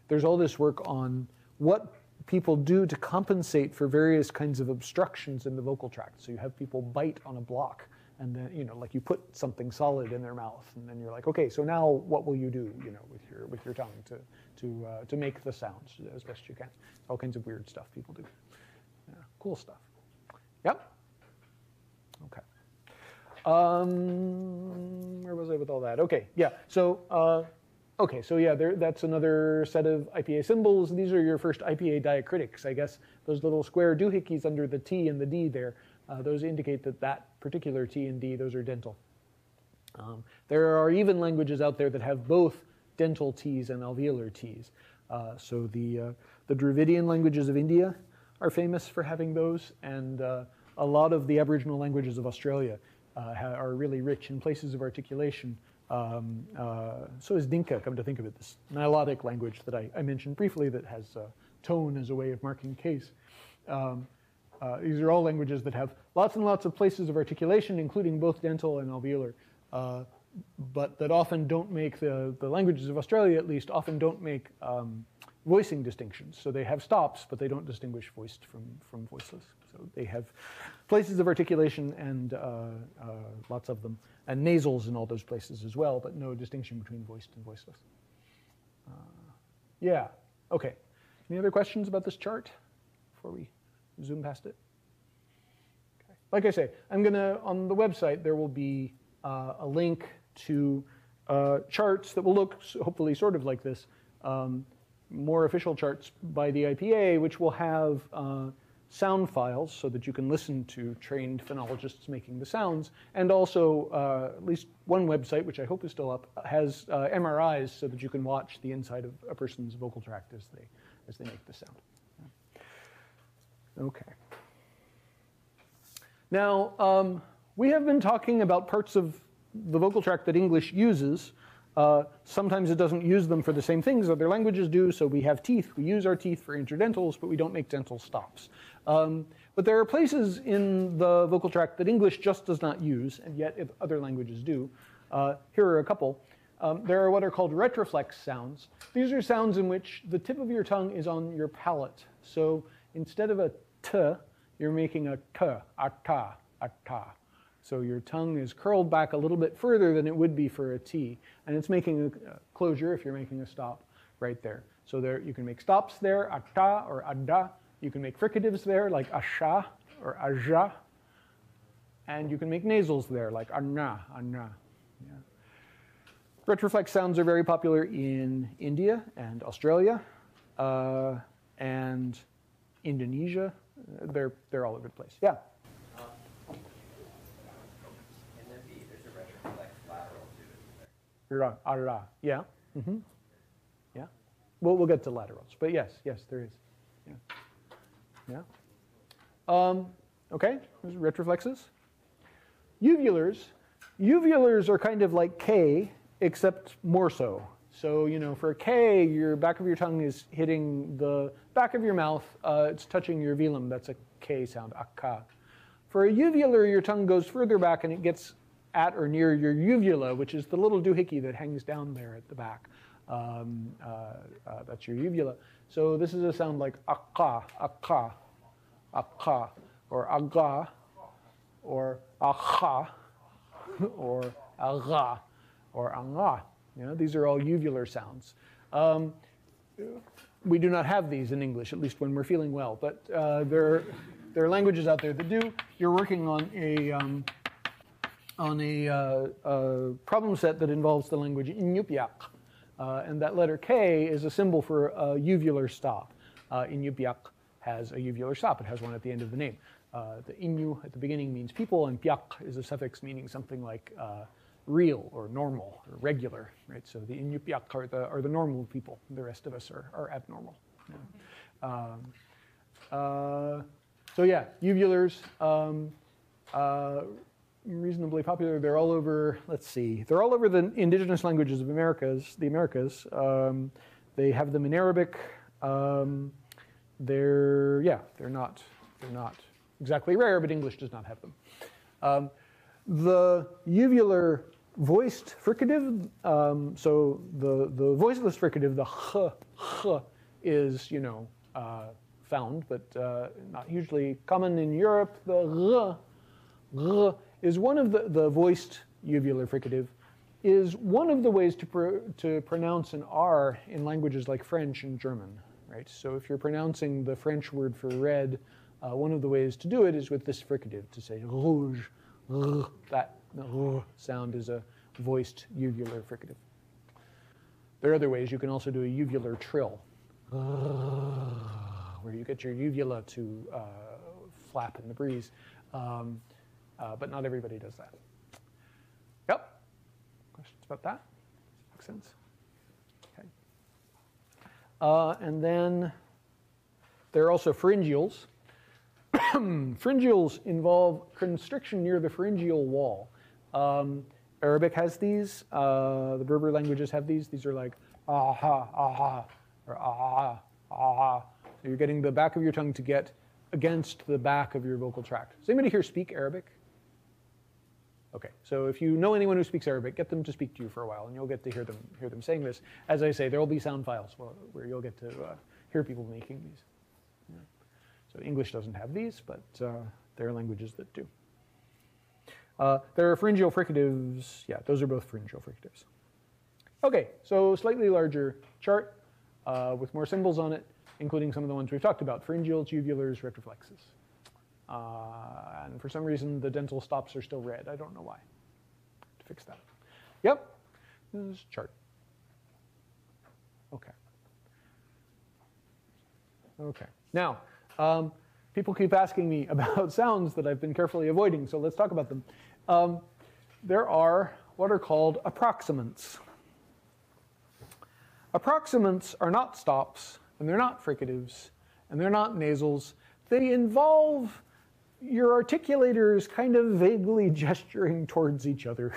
There's all this work on what people do to compensate for various kinds of obstructions in the vocal tract. So you have people bite on a block, and then like you put something solid in their mouth, and then you're like, okay, so now what will you do, with your tongue to make the sounds as best you can. All kinds of weird stuff people do. Yeah, cool stuff. Yep. Okay. Where was I with all that? Okay. Yeah. So. Okay, so yeah, that's another set of IPA symbols. These are your first IPA diacritics, I guess. Those little square doohickeys under the T and the D there, those indicate that particular T and D, those are dental. There are even languages out there that have both dental Ts and alveolar Ts. So the Dravidian languages of India are famous for having those, and a lot of the Aboriginal languages of Australia are really rich in places of articulation. So is Dinka, come to think of it, this Nilotic language that I mentioned briefly that has tone as a way of marking case. These are all languages that have lots and lots of places of articulation, including both dental and alveolar, but that often don't make, the languages of Australia at least, often don't make voicing distinctions. So they have stops, but they don't distinguish voiced from voiceless. So they have places of articulation and lots of them, and nasals in all those places as well, but no distinction between voiced and voiceless. Yeah, okay. Any other questions about this chart before we zoom past it? Okay. Like I say, on the website, there will be a link to charts that will look hopefully sort of like this, more official charts by the IPA, which will have sound files so that you can listen to trained phonologists making the sounds, and also at least one website, which I hope is still up, has MRIs so that you can watch the inside of a person's vocal tract as they make the sound. Okay. Now, we have been talking about parts of the vocal tract that English uses. Sometimes it doesn't use them for the same things other languages do, so we have teeth. We use our teeth for interdentals, but we don't make dental stops. But there are places in the vocal tract that English just does not use, and yet other languages do. Here are a couple. There are what are called retroflex sounds. These are sounds in which the tip of your tongue is on your palate. So instead of a t, you're making a t, a ta, a ta. So your tongue is curled back a little bit further than it would be for a T, and it's making a closure if you're making a stop right there. So there you can make stops there, a ta or a da. You can make fricatives there, like a sha or a ja. And you can make nasals there, like a na, a na. Yeah. Retroflex sounds are very popular in India and Australia and Indonesia. They're all over the place. Yeah? Ra. Yeah. Mm-hmm. Yeah. Well, we'll get to laterals, but yes, there is. Yeah. Yeah. Okay. There's retroflexes. Uvulars are kind of like K, except more so. So, for a K, your back of your tongue is hitting the back of your mouth. It's touching your velum. That's a K sound, a ka. For a uvular, your tongue goes further back and it gets at or near your uvula, which is the little doohickey that hangs down there at the back. That's your uvula. So this is a sound like akka, akka, akka, or aga, or aha, or aga, or anga. These are all uvular sounds. We do not have these in English, at least when we're feeling well, but there are languages out there that do. You're working on a problem set that involves the language Iñupiaq. And that letter K is a symbol for a uvular stop. Iñupiaq has a uvular stop. It has one at the end of the name. The Iñu at the beginning means people, and piaq is a suffix meaning something like real or normal or regular, right? So the Iñupiaq are the normal people. The rest of us are abnormal. Yeah. So yeah, uvulars. Reasonably popular. They're all over, let's see, they're all over the indigenous languages of the Americas. They have them in Arabic. They're not exactly rare, but English does not have them. The uvular voiced fricative, so the voiceless fricative, the h is, found, but not hugely common in Europe. The r is one of the voiced uvular fricative, is one of the ways to pronounce an R in languages like French and German, right? So if you're pronouncing the French word for red, one of the ways to do it is with this fricative, to say rouge, that sound is a voiced uvular fricative. There are other ways. You can also do a uvular trill, where you get your uvula to flap in the breeze. But not everybody does that. Yep. Questions about that? Makes sense? Okay. And then there are also pharyngeals. Pharyngeals involve constriction near the pharyngeal wall. Arabic has these. The Berber languages have these. These are like aha, aha, or aha, aha. So you're getting the back of your tongue to get against the back of your vocal tract. Does anybody here speak Arabic? Okay, so if you know anyone who speaks Arabic, get them to speak to you for a while, and you'll get to hear them saying this. As I say, there will be sound files where you'll get to hear people making these. Yeah. So English doesn't have these, but there are languages that do. There are pharyngeal fricatives. Yeah, those are both pharyngeal fricatives. Okay, so slightly larger chart with more symbols on it, including some of the ones we've talked about: pharyngeals, uvulars, retroflexes. And for some reason, the dental stops are still red. I don't know why. To fix that. Yep. This is a chart. Okay. Okay. Now, people keep asking me about sounds that I've been carefully avoiding, so let's talk about them. There are what are called approximants. Approximants are not stops, and they're not fricatives, and they're not nasals. They involve your articulators kind of vaguely gesturing towards each other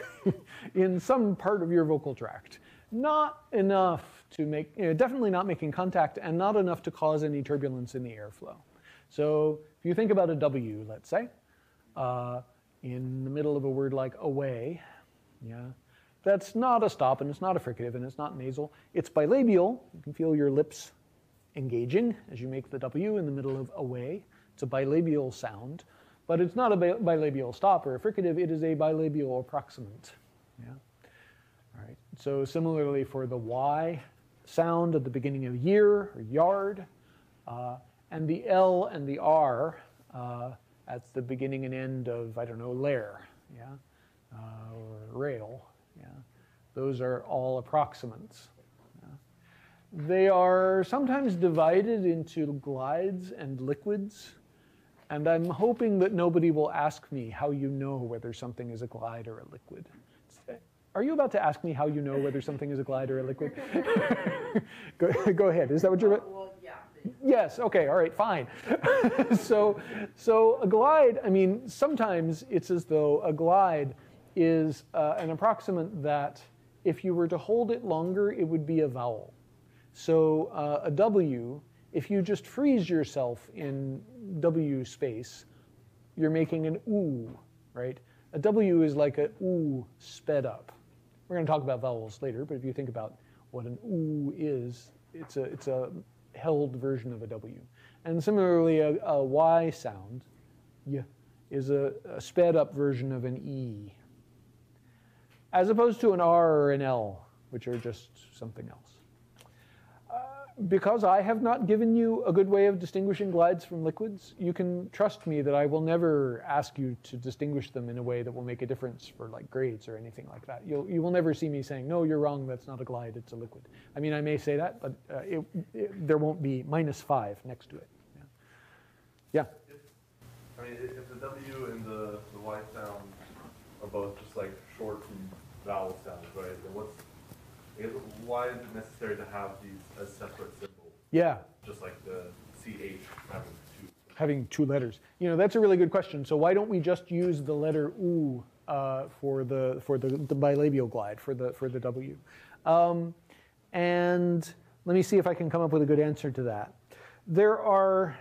in some part of your vocal tract. Not enough to make, definitely not making contact, and not enough to cause any turbulence in the airflow. So if you think about a W, let's say, in the middle of a word like away, yeah, that's not a stop, and it's not a fricative, and it's not nasal. It's bilabial. You can feel your lips engaging as you make the W in the middle of away. It's a bilabial sound, but it's not a bilabial stop or a fricative. It is a bilabial approximant. Yeah. All right. So similarly for the Y sound at the beginning of year or yard, and the L and the R at the beginning and end of, I don't know, lair, yeah, or rail, yeah. Those are all approximants. Yeah. They are sometimes divided into glides and liquids, and I'm hoping that nobody will ask me how you know whether something is a glide or a liquid. Are you about to ask me how you know whether something is a glide or a liquid? Go ahead. Is that what you're... Well, yeah. Yes, okay, all right, fine. So a glide, I mean, sometimes it's as though a glide is an approximant that if you were to hold it longer, it would be a vowel. So a W, if you just freeze yourself in W space, you're making an oo, right? A W is like a oo sped up. We're going to talk about vowels later, but if you think about what an oo is, it's a held version of a W. And similarly, a Y sound, y, is a sped up version of an E, as opposed to an R or an L, which are just something else. Because I have not given you a good way of distinguishing glides from liquids, you can trust me that I will never ask you to distinguish them in a way that will make a difference for like grades or anything like that. You will never see me saying, no, you're wrong, that's not a glide, it's a liquid. I mean, I may say that, but there won't be -5 next to it. Yeah? I mean, if the W and the Y sound are both just like short from vowel sounds, right? Then why is it necessary to have these as separate symbols? Yeah. Just like the CH having two letters. You know, that's a really good question. So why don't we just use the letter oo for the bilabial glide, for the W? And let me see if I can come up with a good answer to that. There are,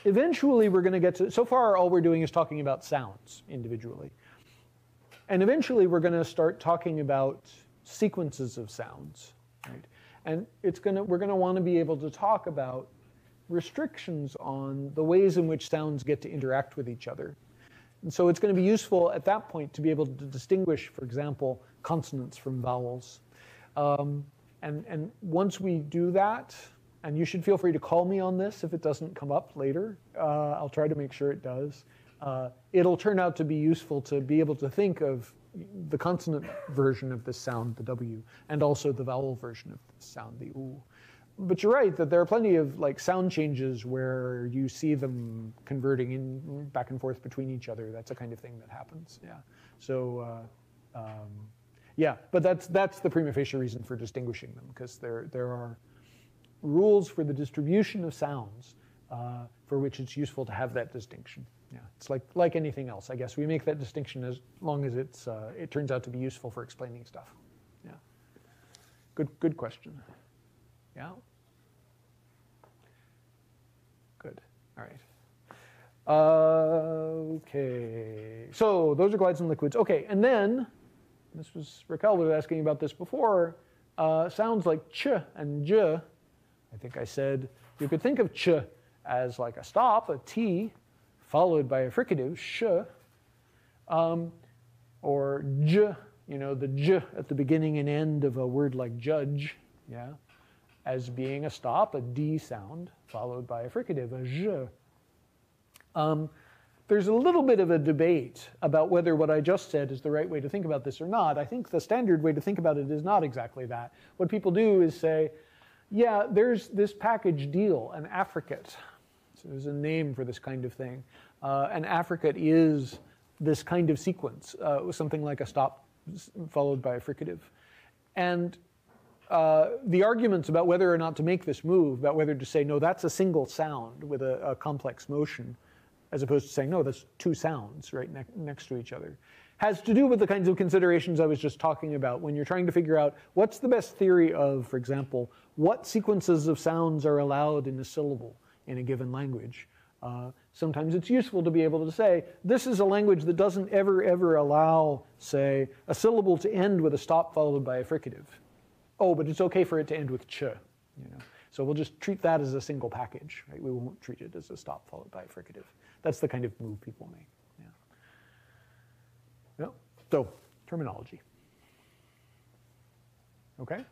eventually we're going to get to, so far all we're doing is talking about sounds individually. And eventually we're going to start talking about sequences of sounds, right? And we're going to want to be able to talk about restrictions on the ways in which sounds get to interact with each other. And so it's going to be useful at that point to be able to distinguish, for example, consonants from vowels. And once we do that, and you should feel free to call me on this if it doesn't come up later, I'll try to make sure it does. It'll turn out to be useful to be able to think of the consonant version of this sound, the W, and also the vowel version of this sound, the oo. But you're right that there are plenty of like sound changes where you see them converting in back and forth between each other. That's a kind of thing that happens. Yeah. So yeah, but that's the prima facie reason for distinguishing them, because there are rules for the distribution of sounds for which it's useful to have that distinction. Yeah, it's like anything else, I guess. We make that distinction as long as it turns out to be useful for explaining stuff. Yeah. Good question. Yeah. Good. All right. Okay. So those are glides and liquids. Okay, and then Raquel was asking about this before. Sounds like ch and j. I think I said you could think of ch as like a stop, a T, followed by a fricative, sh, or j, the j at the beginning and end of a word like judge, yeah, as being a stop, a D sound, followed by a fricative, a j. There's a little bit of a debate about whether what I just said is the right way to think about this or not. I think the standard way to think about it is not exactly that. What people do is say, yeah, there's this package deal, an affricate. So there's a name for this kind of thing. An affricate is this kind of sequence, with something like a stop followed by a fricative. And the arguments about whether or not to make this move, about whether to say, no, that's a single sound with a complex motion, as opposed to saying, no, that's two sounds right next to each other, has to do with the kinds of considerations I was just talking about when you're trying to figure out what's the best theory of, for example, what sequences of sounds are allowed in a syllable in a given language. Sometimes it's useful to be able to say, this is a language that doesn't ever allow, say, a syllable to end with a stop followed by a fricative. Oh, but it's okay for it to end with ch. So we'll just treat that as a single package. Right? We won't treat it as a stop followed by a fricative. That's the kind of move people make. Yeah. So, terminology. Okay?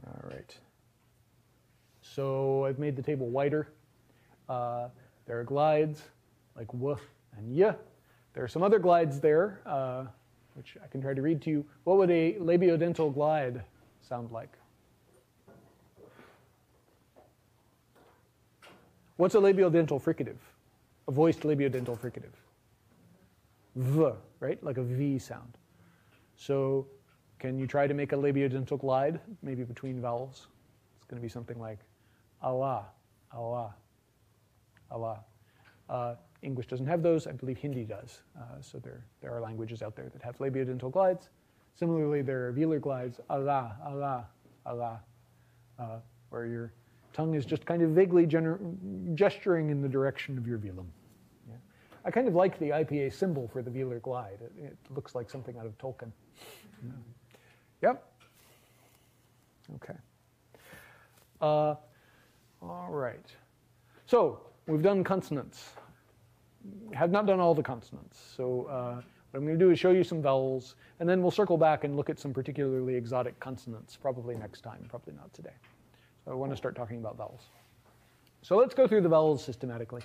All right. So I've made the table wider. There are glides like w and y. There are some other glides there, which I can try to read to you. What would a labiodental glide sound like? What's a labiodental fricative? A voiced labiodental fricative? V, right? Like a V sound. So can you try to make a labiodental glide, maybe between vowels? It's going to be something like Allah, Allah, Allah. English doesn't have those. I believe Hindi does. So there are languages out there that have labiodental glides. Similarly, there are velar glides, Allah, Allah, Allah, where your tongue is just kind of vaguely gesturing in the direction of your velum. Yeah. I kind of like the IPA symbol for the velar glide. It looks like something out of Tolkien. Yeah. Yep. Okay. All right. So we've done consonants. Have not done all the consonants. So what I'm going to do is show you some vowels, and then we'll circle back and look at some particularly exotic consonants, probably next time, probably not today. So I want to start talking about vowels. So let's go through the vowels systematically.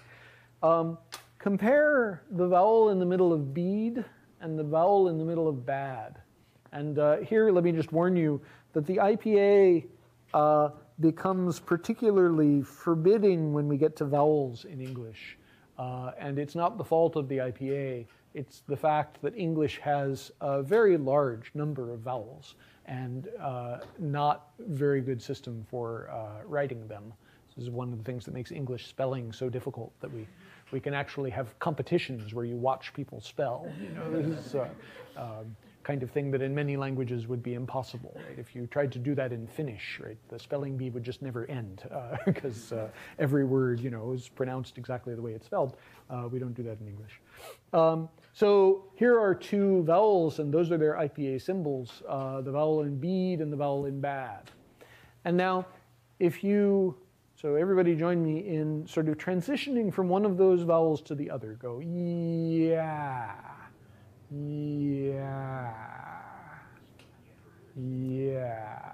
Compare the vowel in the middle of bead and the vowel in the middle of bad. And here, let me just warn you that the IPA becomes particularly forbidding when we get to vowels in English. And it's not the fault of the IPA. It's the fact that English has a very large number of vowels and not very good system for writing them. This is one of the things that makes English spelling so difficult, that we can actually have competitions where you watch people spell. This is kind of thing that in many languages would be impossible. Right? If you tried to do that in Finnish, right, the spelling bee would just never end because every word, is pronounced exactly the way it's spelled. We don't do that in English. So here are two vowels, and those are their IPA symbols, the vowel in bead and the vowel in bad. And now, so everybody join me in sort of transitioning from one of those vowels to the other. Go, yeah. Yeah. Yeah.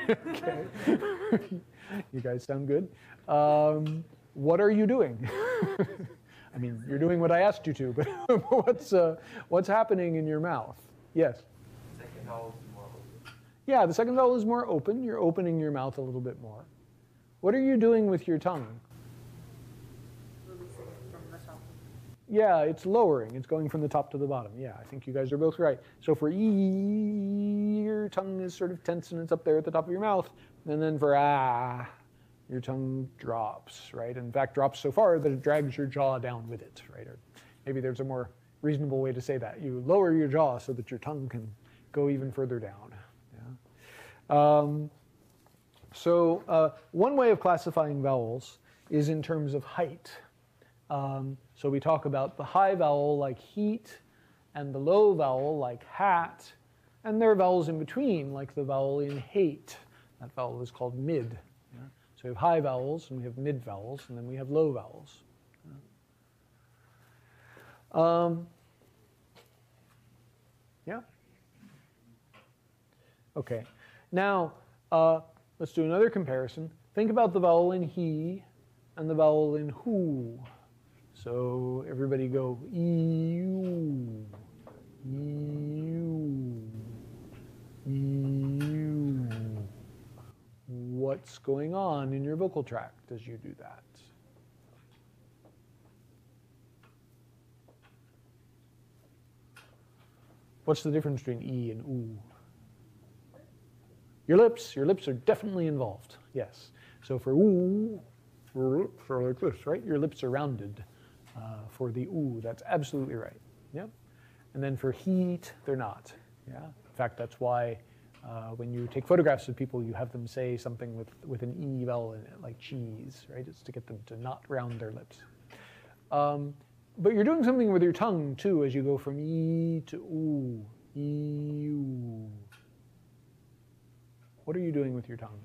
Okay. You guys sound good. What are you doing? I mean, you're doing what I asked you to, but what's happening in your mouth? Yes? The second vowel is more open. Yeah, the second vowel is more open. You're opening your mouth a little bit more. What are you doing with your tongue? Releasing it from the top. Yeah, it's lowering. It's going from the top to the bottom. Yeah, I think you guys are both right. So for E, your tongue is sort of tense and it's up there at the top of your mouth. And then for ah, your tongue drops, right? In fact, drops so far that it drags your jaw down with it, right? Or maybe there's a more reasonable way to say that. You lower your jaw so that your tongue can go even further down. Yeah? So one way of classifying vowels is in terms of height. So we talk about the high vowel like heat and the low vowel like hat, and there are vowels in between like the vowel in hate. That vowel is called mid. Yeah? So we have high vowels and we have mid vowels and then we have low vowels. Yeah? Okay. Now, let's do another comparison. Think about the vowel in he and the vowel in who. So everybody go ew, ew, ew. what's going on in your vocal tract as you do that. What's the difference between E and oo? Your lips are definitely involved, yes. So for oo, your lips are like this, right? Your lips are rounded. For the oo, that's absolutely right. Yeah. And then for heat, they're not. Yeah. In fact, that's why when you take photographs of people, you have them say something with an E vowel in it, like cheese, right? It's to get them to not round their lips. But you're doing something with your tongue, too, as you go from E to oo. E, oo. What are you doing with your tongue?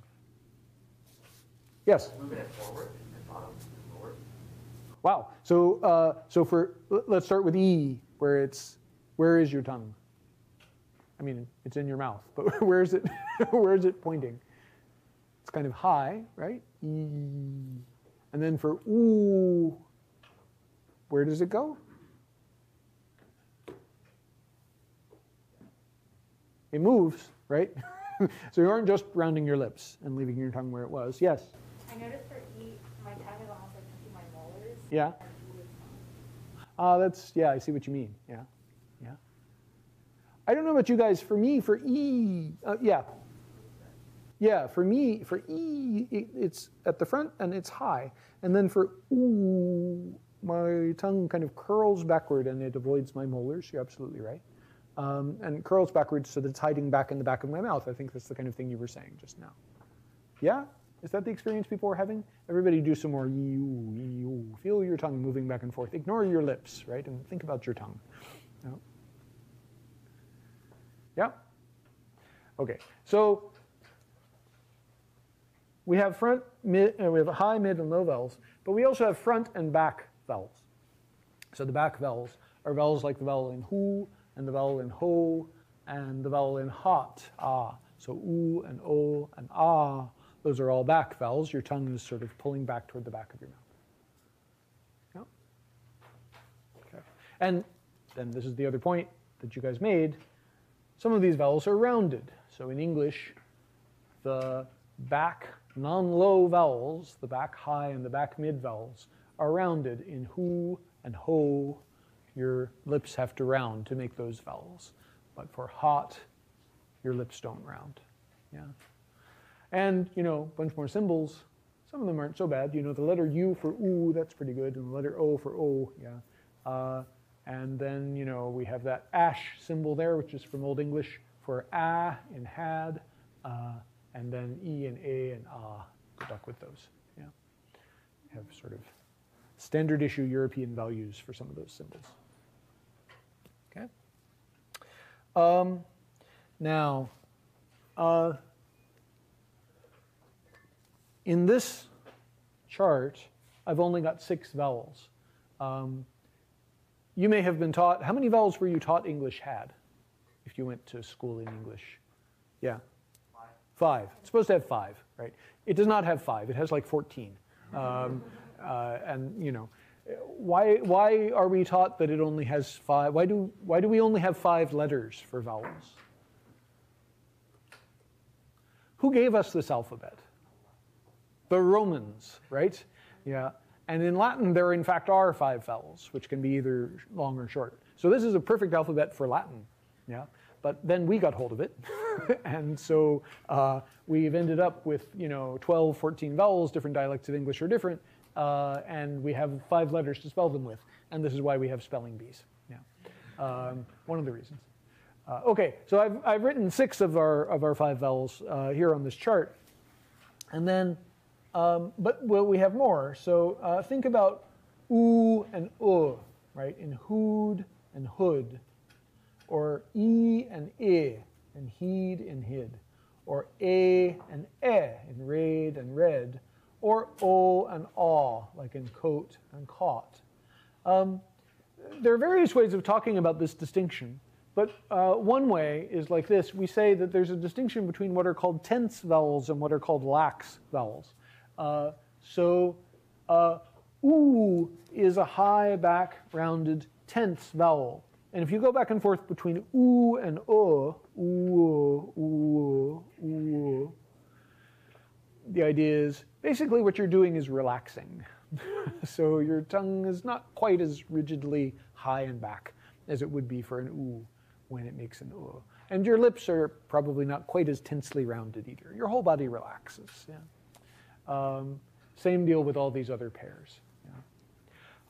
Yes? Moving it forward and bottom forward. Wow. So let's start with E, where is your tongue? I mean, it's in your mouth, but where is it? Where is it pointing? It's kind of high, right? E. And then for oo, where does it go? It moves, right? So you aren't just rounding your lips and leaving your tongue where it was. Yes? I noticed for E, my tongue is almost like touching my molars. Yeah. Yeah, I see what you mean. Yeah. Yeah. I don't know about you guys. For me, for E, yeah. Yeah, for me, for E, it's at the front and it's high. And then for oo, my tongue kind of curls backward and it avoids my molars. You're absolutely right. And curls backwards so that it's hiding back in the back of my mouth. I think that's the kind of thing you were saying just now. Yeah? Is that the experience people are having? Everybody do some more ee-oo, ee-oo. Feel your tongue moving back and forth. Ignore your lips, right? And think about your tongue. Yeah? Okay. So we have front, mid, we have high, mid, and low vowels, but we also have front and back vowels. So the back vowels are vowels like the vowel in who, and the vowel in ho, and the vowel in hot, ah. So oo and o and ah, those are all back vowels. Your tongue is sort of pulling back toward the back of your mouth. Yeah? Okay. And then this is the other point that you guys made. Some of these vowels are rounded. So in English, the back non-low vowels, the back high and the back mid vowels, are rounded. In who and ho, your lips have to round to make those vowels. But for hot, your lips don't round. Yeah. And, you know, a bunch more symbols. Some of them aren't so bad. You know, the letter U for oo, that's pretty good. And the letter O for O, yeah. And then, you know, we have that ash symbol there, which is from Old English for ah in had. And then E and A and ah. Good luck with those. Yeah. Have sort of standard issue European values for some of those symbols. Okay. Now, in this chart, I've only got 6 vowels. You may have been taught, how many vowels were you taught English had if you went to school in English? Yeah. 5. It's supposed to have 5, right? It does not have 5. It has like 14. And, you know, why are we taught that it only has 5? Why do we only have 5 letters for vowels? Who gave us this alphabet? The Romans, right? Yeah. And in Latin, there in fact are 5 vowels, which can be either long or short. So this is a perfect alphabet for Latin. Yeah. But then we got hold of it. And so we've ended up with, you know, 12, 14 vowels. Different dialects of English are different. And we have 5 letters to spell them with. And this is why we have spelling bees. Yeah. One of the reasons. Okay, so I've written 6 of our 5 vowels here on this chart. And then, but well, we have more. So think about oo and right? In hood and hood. Or e and I in heed and hid. Or a and in raid and read. Or o and aw, like in coat and caught. There are various ways of talking about this distinction. But one way is like this. We say that there's a distinction between what are called tense vowels and what are called lax vowels. So oo is a high back rounded tense vowel. And if you go back and forth between oo and oo, the idea is basically what you're doing is relaxing. So your tongue is not quite as rigidly high and back as it would be for an oo when it makes an oo. And your lips are probably not quite as tensely rounded either. Your whole body relaxes. Yeah. Same deal with all these other pairs.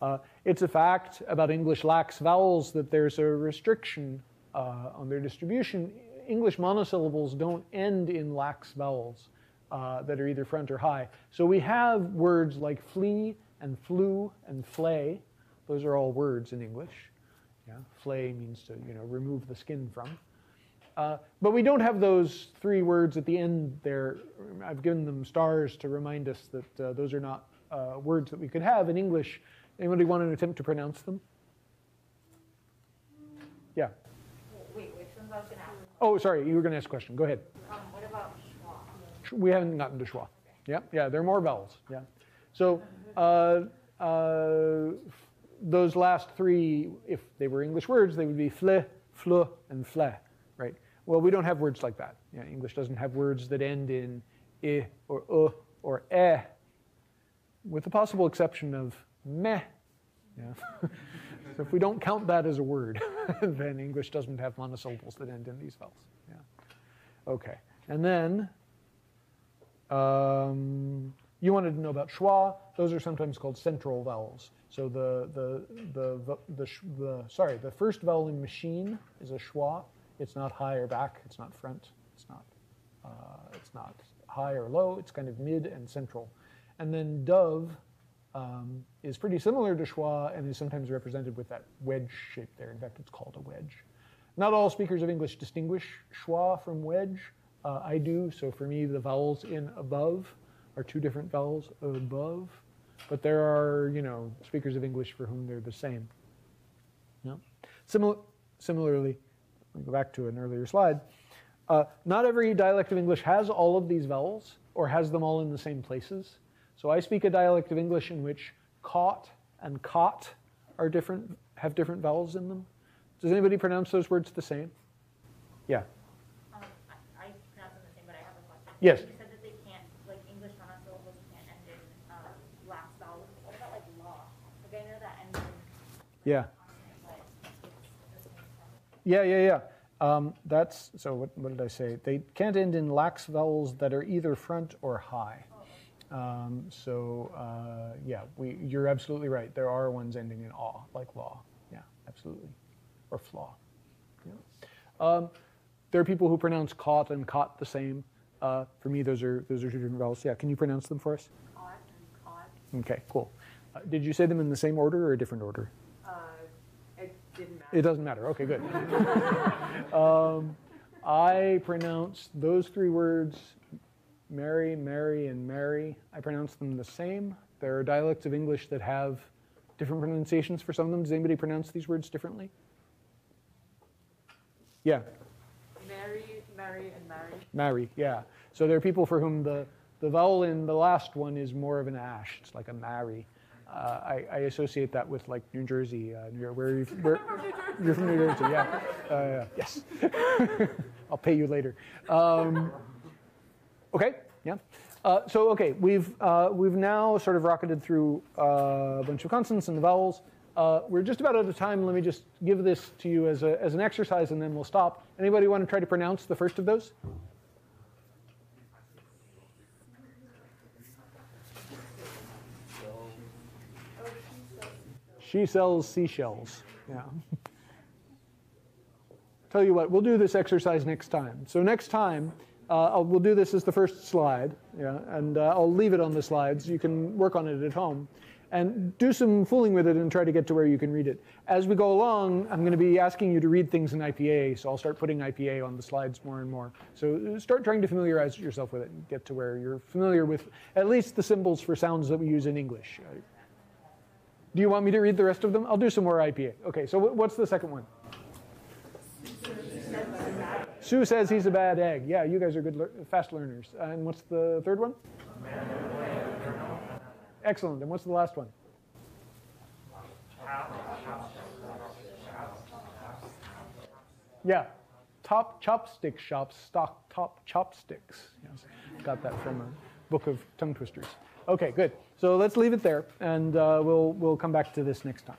Yeah. It's a fact about English lax vowels that there's a restriction on their distribution. English monosyllables don't end in lax vowels that are either front or high. So we have words like flea and flew and flay. Those are all words in English. Yeah. Flay means to remove the skin from. But we don't have those three words at the end there. I've given them stars to remind us that those are not words that we could have in English. Anybody want to attempt to pronounce them? Yeah. Wait, which ones I was going to ask? Oh, sorry, you were going to ask a question. Go ahead. What about schwa? We haven't gotten to schwa. Okay. Yeah, there are more vowels. Yeah. So those last three, if they were English words, they would be fle, flu, and fle, right? Well, we don't have words like that. Yeah, English doesn't have words that end in I or or eh, with the possible exception of meh. Yeah. So if we don't count that as a word, then English doesn't have monosyllables that end in these vowels. Yeah. Okay. And then you wanted to know about schwa. Those are sometimes called central vowels. So the first vowel in machine is a schwa. It's not high or back. It's not front. It's not high or low. It's kind of mid and central. And then dove is pretty similar to schwa and is sometimes represented with that wedge shape there. In fact, it's called a wedge. Not all speakers of English distinguish schwa from wedge. I do. So for me, the vowels in above are two different vowels above. But there are, speakers of English for whom they're the same. No? Similarly, we go back to an earlier slide. Not every dialect of English has all of these vowels or has them all in the same places. So I speak a dialect of English in which caught and cot are different, have different vowels in them. Does anybody pronounce those words the same? Yeah. I pronounce them the same, but I have a question. Yes. You said that they can't, like English monosyllables can't end in last vowels. What about like law? Like I know that ends in Yeah. consonant, but it's the same sound. Yeah. That's, so what did I say? They can't end in lax vowels that are either front or high. You're absolutely right. There are ones ending in aw, like law. Yeah, absolutely. Or flaw. Yeah. There are people who pronounce caught and cot the same. For me, those are two different vowels. Yeah, can you pronounce them for us? Caught and caught. Okay, cool. Did you say them in the same order or a different order? It didn't matter. It doesn't matter. Okay, good. I pronounce those three words, Mary, Mary, and Mary. I pronounce them the same. There are dialects of English that have different pronunciations for some of them. Does anybody pronounce these words differently? Yeah. Mary, Mary, and Mary. Mary, yeah. So there are people for whom the vowel in the last one is more of an ash. It's like a Mary. I associate that with like New Jersey. You're from New Jersey, yeah. Yes. I'll pay you later. Okay, yeah. Okay, we've now sort of rocketed through a bunch of consonants and the vowels. We're just about out of time. Let me just give this to you as an exercise, and then we'll stop. Anybody want to try to pronounce the first of those? She sells seashells. Yeah. Tell you what, we'll do this exercise next time. So next time, we'll do this as the first slide, yeah, and I'll leave it on the slides. You can work on it at home. And do some fooling with it and try to get to where you can read it. As we go along, I'm going to be asking you to read things in IPA, so I'll start putting IPA on the slides more and more. So start trying to familiarize yourself with it and get to where you're familiar with at least the symbols for sounds that we use in English. Do you want me to read the rest of them? I'll do some more IPA. Okay, so what's the second one? Sue says he's a bad egg. Yeah, you guys are good, fast learners. And what's the third one? Excellent. And what's the last one? Yeah. Top chopstick shops stock top chopsticks. Yes. Got that from book of tongue twisters. Okay, good. So let's leave it there, and we'll come back to this next time.